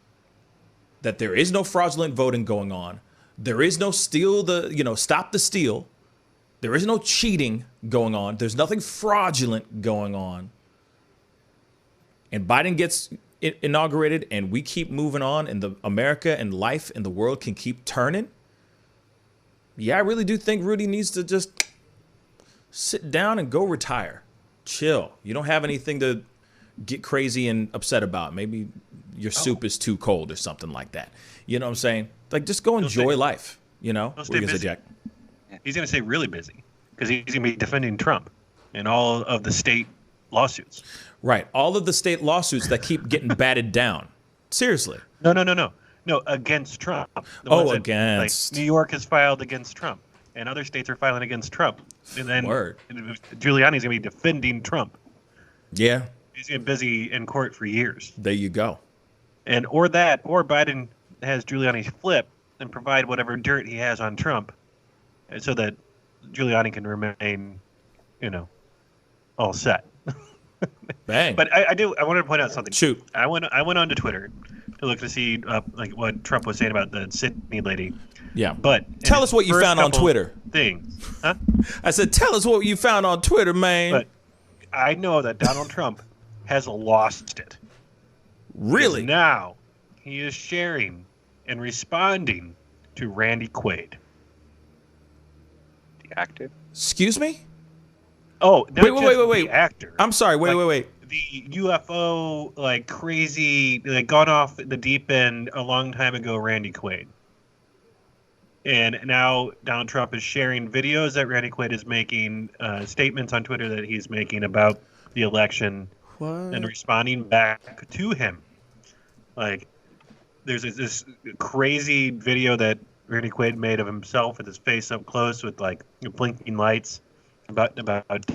Speaker 1: that there is no fraudulent voting going on, there is no stop the steal, there is no cheating going on, there's nothing fraudulent going on, and Biden gets inaugurated and we keep moving on and the America and life and the world can keep turning, yeah, I really do think Rudy needs to just sit down and go retire. Chill. You don't have anything to get crazy and upset about. Maybe your soup is too cold or something like that. You know what I'm saying? Like, just go enjoy life. You know?
Speaker 3: He'll stay busy. Jack? He's going to stay really busy because he's going to be defending Trump and all of the state lawsuits.
Speaker 1: Right. All of the state lawsuits that keep getting batted down. Seriously.
Speaker 3: No, against Trump.
Speaker 1: Against.
Speaker 3: Like, New York has filed against Trump, and other states are filing against Trump. And then Giuliani's going to be defending Trump.
Speaker 1: Yeah.
Speaker 3: He's going to be busy in court for years.
Speaker 1: There you go.
Speaker 3: And or Biden has Giuliani flip and provide whatever dirt he has on Trump so that Giuliani can remain, you know, all set.
Speaker 1: Bang.
Speaker 3: But I wanted to point out something.
Speaker 1: Shoot.
Speaker 3: I went onto Twitter to look to see like what Trump was saying about the Sydney lady.
Speaker 1: Yeah.
Speaker 3: But
Speaker 1: tell us what you found on Twitter.
Speaker 3: Things. Huh?
Speaker 1: I said, tell us what you found on Twitter, man.
Speaker 3: But I know that Donald Trump has lost it.
Speaker 1: Really?
Speaker 3: Because now he is sharing and responding to Randy Quaid.
Speaker 8: The actor?
Speaker 1: Excuse me?
Speaker 3: Oh,
Speaker 1: wait.
Speaker 3: The actor.
Speaker 1: I'm sorry. Wait.
Speaker 3: The UFO, like crazy, like gone off the deep end a long time ago, Randy Quaid. And now Donald Trump is sharing videos that Randy Quaid is making, statements on Twitter that he's making about the election, and responding back to him. Like, there's this crazy video that Randy Quaid made of himself with his face up close with like blinking lights about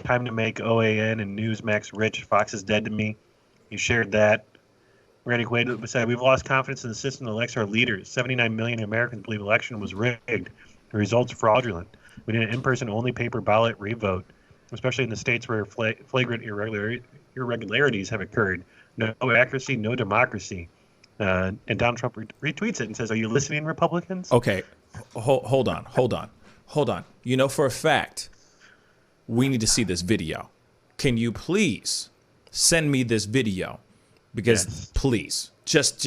Speaker 3: time to make OAN and Newsmax rich. Fox is dead to me. He shared that. Randy Quaid said, "We've lost confidence in the system that elects our leaders. 79 million Americans believe election was rigged. The results fraudulent. We need an in-person only paper ballot revote, especially in the states where flagrant irregularities have occurred. No accuracy, no democracy." And Donald Trump retweets it and says, "Are you listening, Republicans?"
Speaker 1: Okay, hold on. You know, for a fact, we need to see this video. Can you please send me this video? Because please, just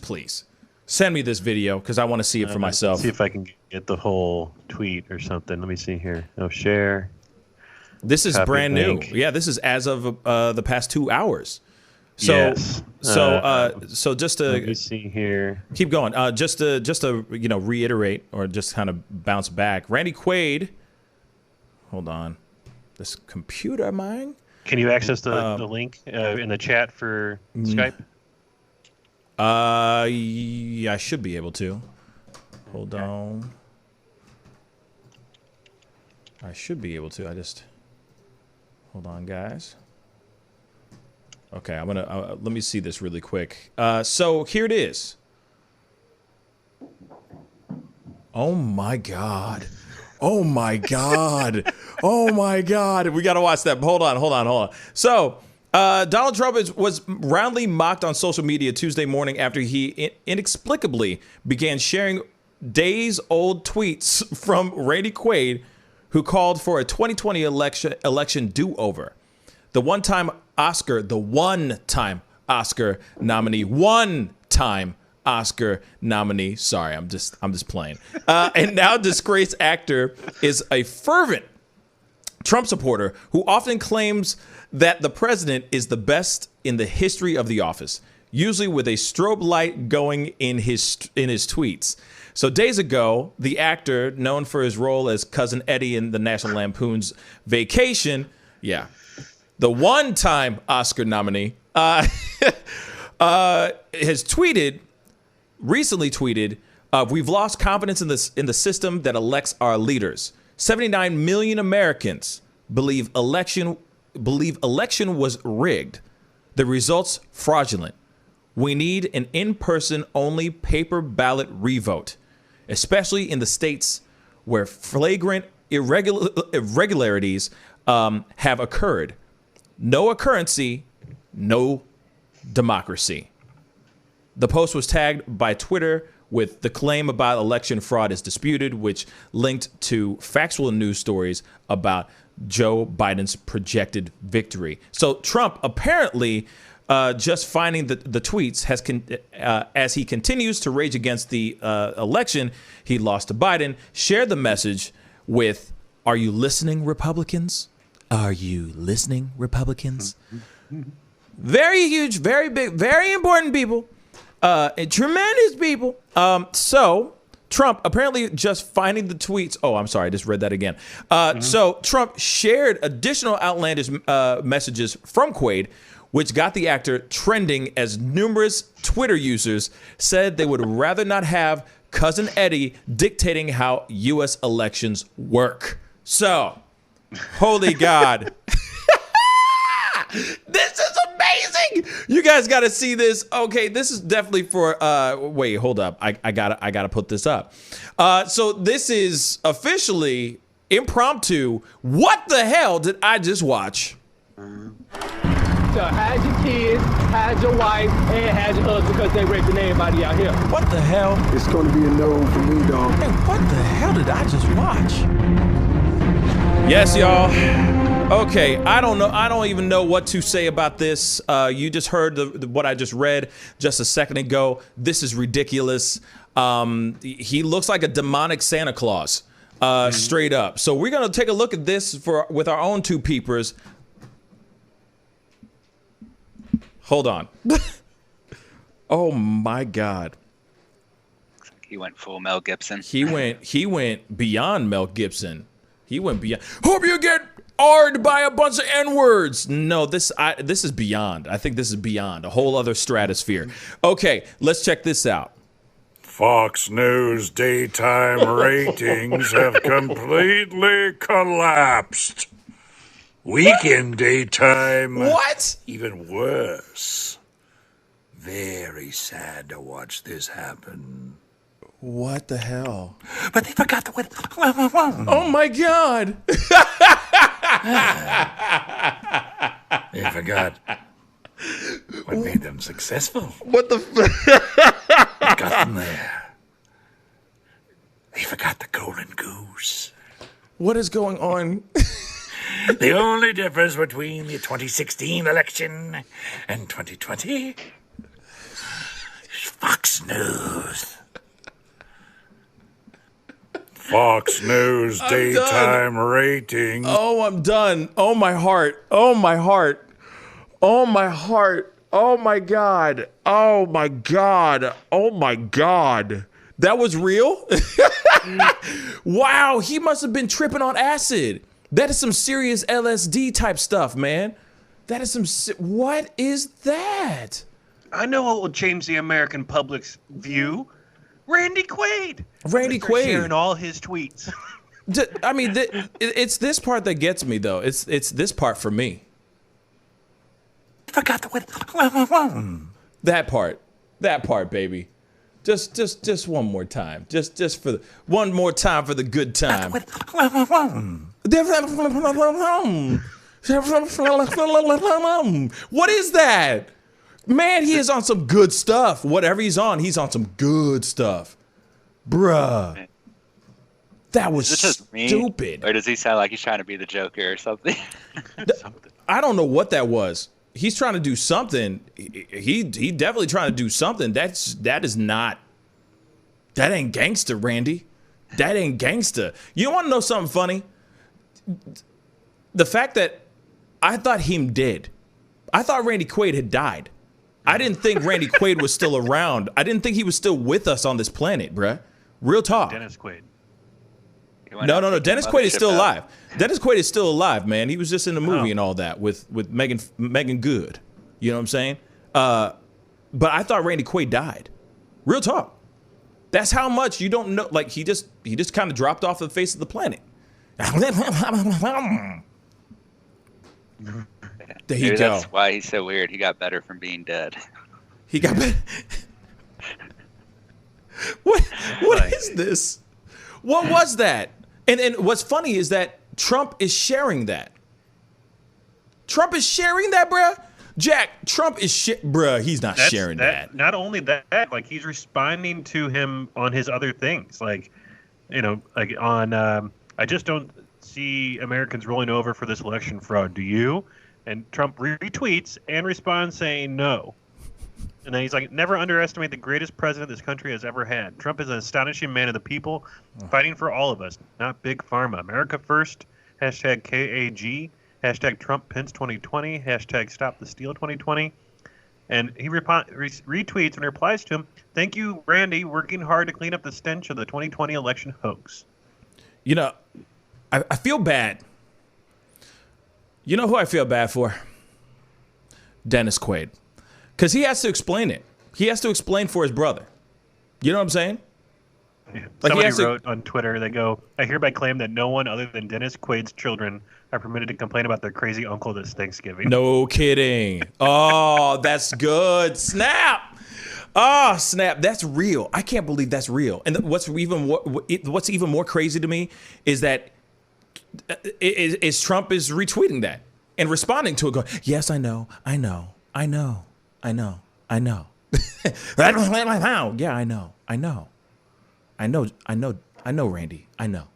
Speaker 1: please, send me this video because I want to see it for myself.
Speaker 3: See if I can get the whole tweet or something. Let me see here. Oh, share.
Speaker 1: This is
Speaker 3: Copy
Speaker 1: brand
Speaker 3: link.
Speaker 1: new. Yeah, this is as of the past 2 hours. So,
Speaker 3: Yes.
Speaker 1: so just to
Speaker 3: let me see here.
Speaker 1: Keep going. Just to reiterate or just kind of bounce back. Randy Quaid. Hold on. This computer of mine.
Speaker 3: Can you access the link in the chat for Skype?
Speaker 1: Yeah, I should be able to. Hold on. I should be able to. Hold on, guys. Okay, I'm gonna let me see this really quick. So here it is. Oh my God. Oh my God. Oh my God. We gotta watch that. Hold on. So Donald Trump was roundly mocked on social media Tuesday morning after he inexplicably began sharing days-old tweets from Randy Quaid, who called for a 2020 election do-over. The one-time Oscar nominee. Sorry, I'm just playing. And now disgraced actor is a fervent Trump supporter who often claims that the president is the best in the history of the office, usually with a strobe light going in his tweets. So days ago, the actor, known for his role as Cousin Eddie in the National Lampoon's Vacation, the one-time Oscar nominee, has recently tweeted, "We've lost confidence in the system that elects our leaders. 79 million Americans believe election was rigged. The results fraudulent. We need an in-person only paper ballot revote, especially in the states where flagrant irregularities have occurred. No occurrency, no democracy." The post was tagged by Twitter with the claim about election fraud is disputed, which linked to factual news stories about Joe Biden's projected victory. So Trump apparently just finding the tweets as he continues to rage against the election he lost to Biden, shared the message with, "Are you listening, Republicans? Are you listening, Republicans?" Very huge, very big, very important people. And tremendous people. So Trump apparently just finding the tweets. Oh, I'm sorry. I just read that again. So Trump shared additional outlandish messages from Quaid, which got the actor trending as numerous Twitter users said they would rather not have Cousin Eddie dictating how U.S. elections work. So, holy God. This is amazing. You guys got to see this. Okay, this is definitely for wait, hold up. I gotta put this up. So this is officially impromptu. What the hell did I just watch?
Speaker 17: So hide your kids, hide your wife, and hide your husband because they raping everybody out here.
Speaker 1: What the hell?
Speaker 17: It's going to be a no for me, dog.
Speaker 1: Hey, what the hell did I just watch? Yes, y'all. Okay, I don't know. I don't even know what to say about this. You just heard what I just read just a second ago. This is ridiculous. He looks like a demonic Santa Claus, straight up. So we're gonna take a look at this with our own two peepers. Hold on. Oh my God.
Speaker 8: He went full Mel Gibson.
Speaker 1: He went beyond Mel Gibson. He went beyond. Hope you get R'd by a bunch of N-words. No, this is beyond. I think this is beyond a whole other stratosphere. Okay, let's check this out.
Speaker 18: Fox News daytime ratings have completely collapsed. Weekend daytime.
Speaker 1: What?
Speaker 18: Even worse. Very sad to watch this happen.
Speaker 1: What the hell?
Speaker 18: But they forgot the word.
Speaker 1: Oh my God.
Speaker 18: They forgot what made them successful.
Speaker 1: What the
Speaker 18: What got them there? They forgot the golden goose.
Speaker 1: What is going on?
Speaker 18: The only difference between the 2016 election and 2020 is Fox News. Fox News daytime ratings.
Speaker 1: Oh, I'm done. Oh, my heart. Oh, my heart. Oh, my heart. Oh my God. Oh my God. Oh my God. That was real? Wow, he must have been tripping on acid. That is some serious LSD type stuff, man. That is some what is that?
Speaker 3: I know what will change the American public's view. Randy Quaid.
Speaker 1: Randy Quaid
Speaker 3: sharing all his tweets.
Speaker 1: I mean, it's this part that gets me, though. It's this part for me.
Speaker 18: Forgot the word.
Speaker 1: That part, baby. Just one more time. Just for one more time for the good time. What is that? Man, he is on some good stuff. Whatever he's on some good stuff. Bruh. That was stupid.
Speaker 8: Or does he sound like he's trying to be the Joker or something?
Speaker 1: I don't know what that was. He's trying to do something. He definitely trying to do something. That ain't gangster, Randy. That ain't gangster. You want to know something funny? The fact that I thought him dead. I thought Randy Quaid had died. I didn't think Randy Quaid was still around. I didn't think he was still with us on this planet, bruh. Real talk.
Speaker 3: Dennis Quaid.
Speaker 1: No. Dennis Quaid is still alive. Dennis Quaid is still alive, man. He was just in the movie and all that with Megan Good. You know what I'm saying? But I thought Randy Quaid died. Real talk. That's how much you don't know. Like he just kind of dropped off the face of the planet. There you
Speaker 8: Maybe
Speaker 1: go.
Speaker 8: That's why he's so weird. He got better from being dead.
Speaker 1: He got better. What is this? What was that? And what's funny is that Trump is sharing that. Trump is sharing that, bruh. Jack, Trump is bruh. He's not sharing that.
Speaker 3: Not only that, like he's responding to him on his other things, like like on. I just don't see Americans rolling over for this election fraud. Do you? And Trump retweets and responds saying no. And then he's like, never underestimate the greatest president this country has ever had. Trump is an astonishing man of the people, fighting for all of us, not big pharma. America first, hashtag KAG, hashtag Trump Pence 2020, hashtag Stop the Steal 2020. And he retweets and replies to him, thank you, Randy, working hard to clean up the stench of the 2020 election hoax.
Speaker 1: You know, I feel bad. You know who I feel bad for? Dennis Quaid. Because he has to explain it. He has to explain for his brother. You know what I'm saying?
Speaker 3: Yeah. Somebody wrote on Twitter, they go, I hereby claim that no one other than Dennis Quaid's children are permitted to complain about their crazy uncle this Thanksgiving.
Speaker 1: No kidding. Oh, that's good. Snap. Oh, snap. That's real. I can't believe that's real. And what's even more crazy to me is that Trump is retweeting that and responding to it going, yes, I know. Yeah, I know. I know. Randy. I know.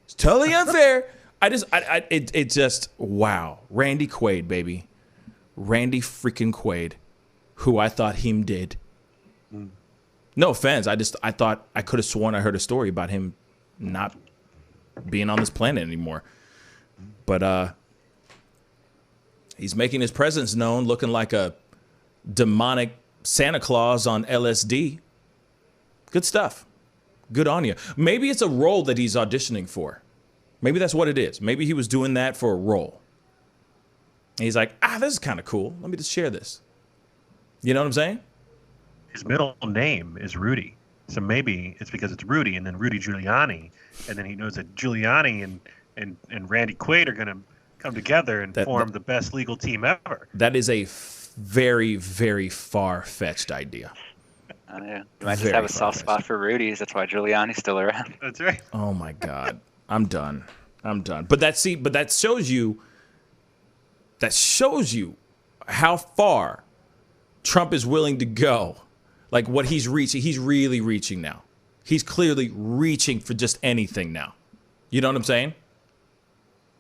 Speaker 1: It's totally unfair. It just, wow. Randy Quaid, baby. Randy freaking Quaid, who I thought him did. No offense. I thought I could have sworn I heard a story about him not being on this planet anymore. But he's making his presence known, looking like a demonic Santa Claus on LSD. Good stuff. Good on you. Maybe it's a role that he's auditioning for. Maybe that's what it is. Maybe he was doing that for a role. And he's like, this is kind of cool. Let me just share this. You know what I'm saying?
Speaker 3: His middle name is Rudy. So maybe it's because it's Rudy and then Rudy Giuliani. And then he knows that Giuliani and Randy Quaid are going to come together and form the best legal team ever.
Speaker 1: That is a very, very far-fetched idea.
Speaker 8: Oh, yeah. You might just have a soft spot for Rudy's. That's why Giuliani's still around.
Speaker 3: That's right.
Speaker 1: Oh, my God. I'm done. But that shows you how far Trump is willing to go. Like what he's reaching. He's really reaching now. He's clearly reaching for just anything now. You know what I'm saying?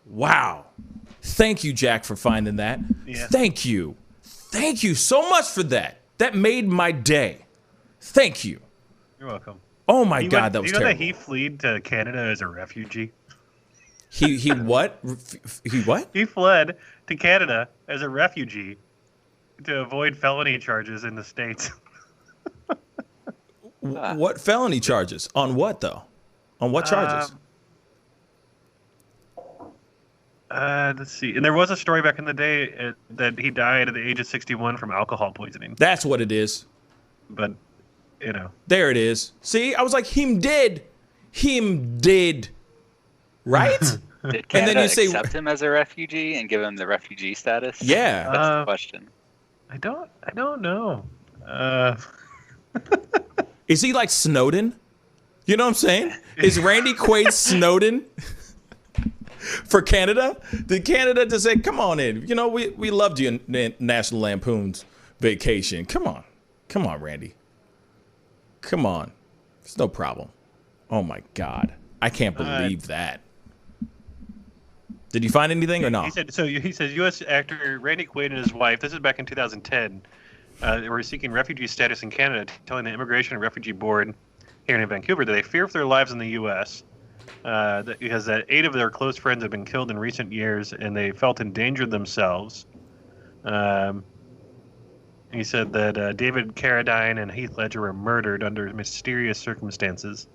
Speaker 1: Wow. Thank you, Jack, for finding that. Yeah. Thank you. Thank you so much for that. That made my day. Thank you.
Speaker 3: You're welcome.
Speaker 1: Oh, my God, that was terrible.
Speaker 3: You know that he fled to Canada as a refugee?
Speaker 1: He what? He what?
Speaker 3: He fled to Canada as a refugee to avoid felony charges in the States.
Speaker 1: What felony charges? On what, though? On what charges?
Speaker 3: Let's see. And there was a story back in the day that he died at the age of 61 from alcohol poisoning.
Speaker 1: That's what it is.
Speaker 3: But, you know.
Speaker 1: There it is. See, I was like, him dead. Him dead. Right?
Speaker 8: Did Canada accept him as a refugee and give him the refugee status?
Speaker 1: Yeah.
Speaker 8: That's the question.
Speaker 3: I don't know.
Speaker 1: Is he like Snowden? You know what I'm saying? Is Randy Quaid Snowden for Canada? Did Canada just say, come on in? You know, we loved you in National Lampoon's Vacation. Come on. Come on, Randy. Come on. It's no problem. Oh, my God. I can't believe that. Did you find anything or not?
Speaker 3: He says U.S. actor Randy Quaid and his wife, this is back in 2010, they were seeking refugee status in Canada, telling the Immigration and Refugee Board here in Vancouver that they fear for their lives in the U.S. Because that 8 of their close friends have been killed in recent years, and they felt endangered themselves. He said that David Carradine and Heath Ledger were murdered under mysterious circumstances.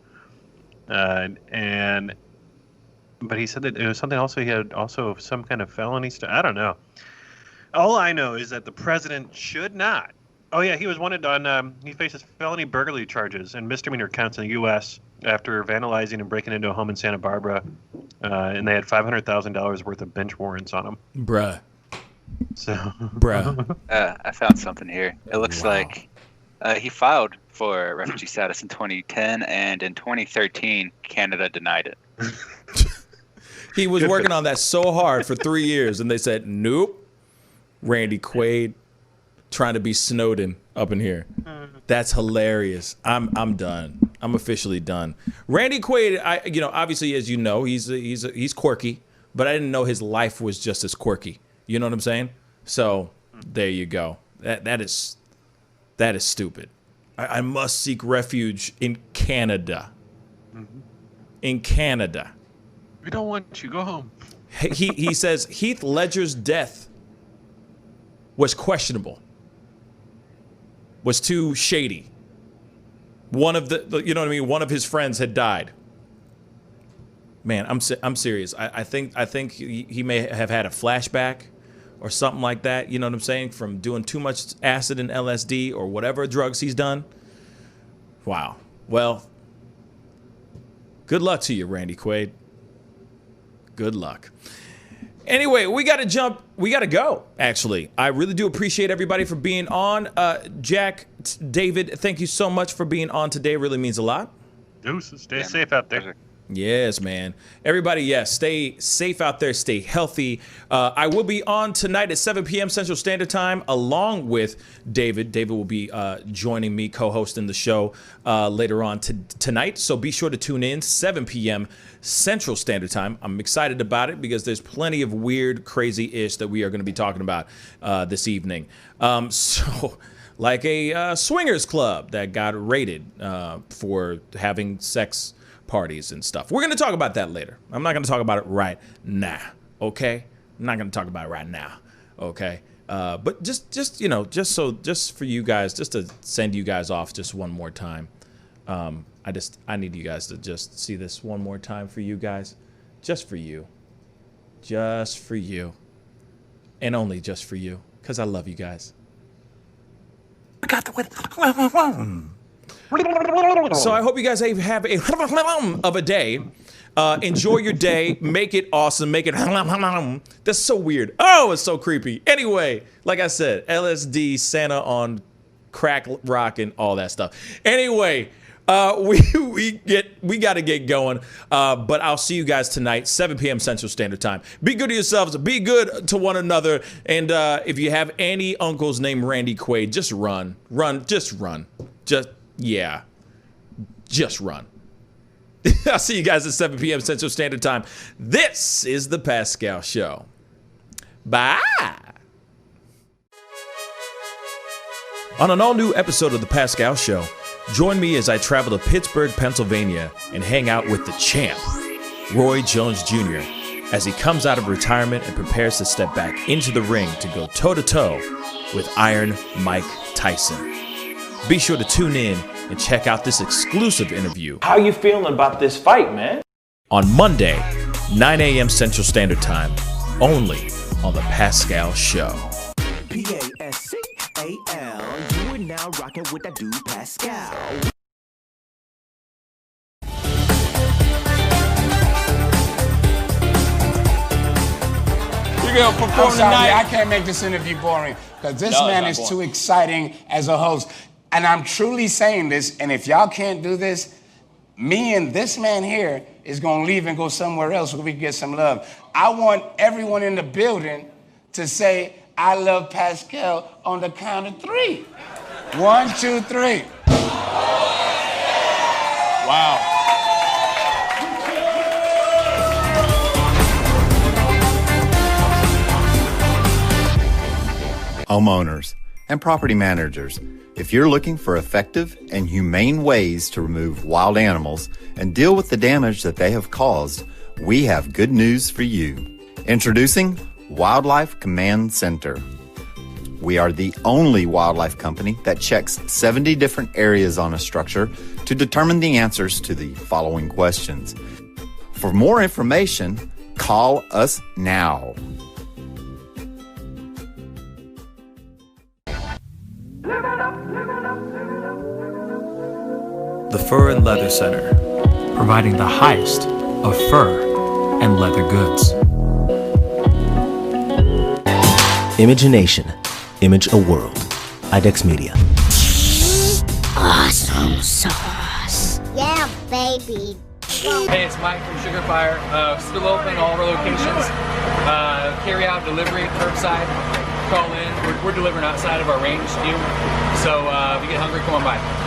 Speaker 3: But he said that it was something also, he had also some kind of felony stuff. I don't know. All I know is that the president should not. Oh, yeah, he was wanted on, he faces felony burglary charges and misdemeanor counts in the U.S. after vandalizing and breaking into a home in Santa Barbara. And they had $500,000 worth of bench warrants on him.
Speaker 1: Bruh.
Speaker 3: So.
Speaker 1: Bruh.
Speaker 8: I found something here. It looks like he filed for refugee status in 2010, and in 2013, Canada denied it.
Speaker 1: He was working on that so hard for 3 years, and they said, nope. Randy Quaid trying to be Snowden up in here. That's hilarious. I'm done. I'm officially done. Randy Quaid, obviously, as you know, he's quirky, but I didn't know his life was just as quirky. You know what I'm saying? So there you go. That is stupid. I must seek refuge in Canada.
Speaker 3: Mm-hmm.
Speaker 1: In Canada.
Speaker 3: We don't want you. Go home.
Speaker 1: He says Heath Ledger's death was questionable. Was too shady. One of you know what I mean? One of his friends had died. Man, I'm serious. I think he may have had a flashback or something like that. You know what I'm saying? From doing too much acid and LSD or whatever drugs he's done. Wow. Well, good luck to you, Randy Quaid. Good luck. Anyway, we got to go, actually. I really do appreciate everybody for being on. Jack, David, thank you so much for being on today. It really means a lot.
Speaker 3: Deuces, stay safe out there.
Speaker 1: Yes, man. Everybody, yes, stay safe out there. Stay healthy. I will be on tonight at 7 p.m. Central Standard Time along with David. David will be joining me, co-hosting the show later on tonight. So be sure to tune in, 7 p.m. Central Standard Time. I'm excited about it because there's plenty of weird, crazy-ish that we are going to be talking about this evening. So like a swingers club that got raided for having sex parties and stuff. We're going to talk about that later. I'm not going to talk about it right now, okay? I'm not going to talk about it right now, okay? But just for you guys, just to send you guys off just one more time. I need you guys to just see this one more time for you guys. Just for you. Just for you. And only just for you. Because I love you guys.
Speaker 18: We got the win.
Speaker 1: So I hope you guys have a of a day. Enjoy your day. Make it awesome. Make it. That's so weird. Oh, it's so creepy. Anyway, like I said, LSD, Santa on crack rock, and all that stuff. Anyway, we got to get going. But I'll see you guys tonight, 7 p.m. Central Standard Time. Be good to yourselves. Be good to one another. And if you have any uncles named Randy Quaid, just run. Just run. Just run. I'll see you guys at 7 p.m. Central Standard Time. This is The Pascal Show. Bye. On an all-new episode of The Pascal Show, join me as I travel to Pittsburgh, Pennsylvania, and hang out with the champ, Roy Jones Jr., as he comes out of retirement and prepares to step back into the ring to go toe-to-toe with Iron Mike Tyson. Be sure to tune in and check out this exclusive interview.
Speaker 15: How you feeling about this fight, man?
Speaker 1: On Monday, 9 a.m. Central Standard Time, only on The Pascal Show.
Speaker 7: Pascal, you are now rocking with that dude Pascal.
Speaker 13: I'm sorry, I can't make this interview boring because this man is too exciting as a host. And I'm truly saying this, and if y'all can't do this, me and this man here is going to leave and go somewhere else so we can get some love. I want everyone in the building to say, I love Pascal on the count of 3. 1, 2, 3. Wow.
Speaker 16: Homeowners and property managers, if you're looking for effective and humane ways to remove wild animals and deal with the damage that they have caused, we have good news for you. Introducing Wildlife Command Center. We are the only wildlife company that checks 70 different areas on a structure to determine the answers to the following questions. For more information, call us now.
Speaker 12: The Fur and Leather Center, providing the highest of fur and leather goods.
Speaker 14: Imagination, Image a World. IDEX Media.
Speaker 6: Awesome sauce. Yeah, baby.
Speaker 11: Hey, it's Mike from Sugar Fire. Still open all of our locations. Carry out, delivery, curbside. Call in. We're delivering outside of our range, So if you get hungry, come on by.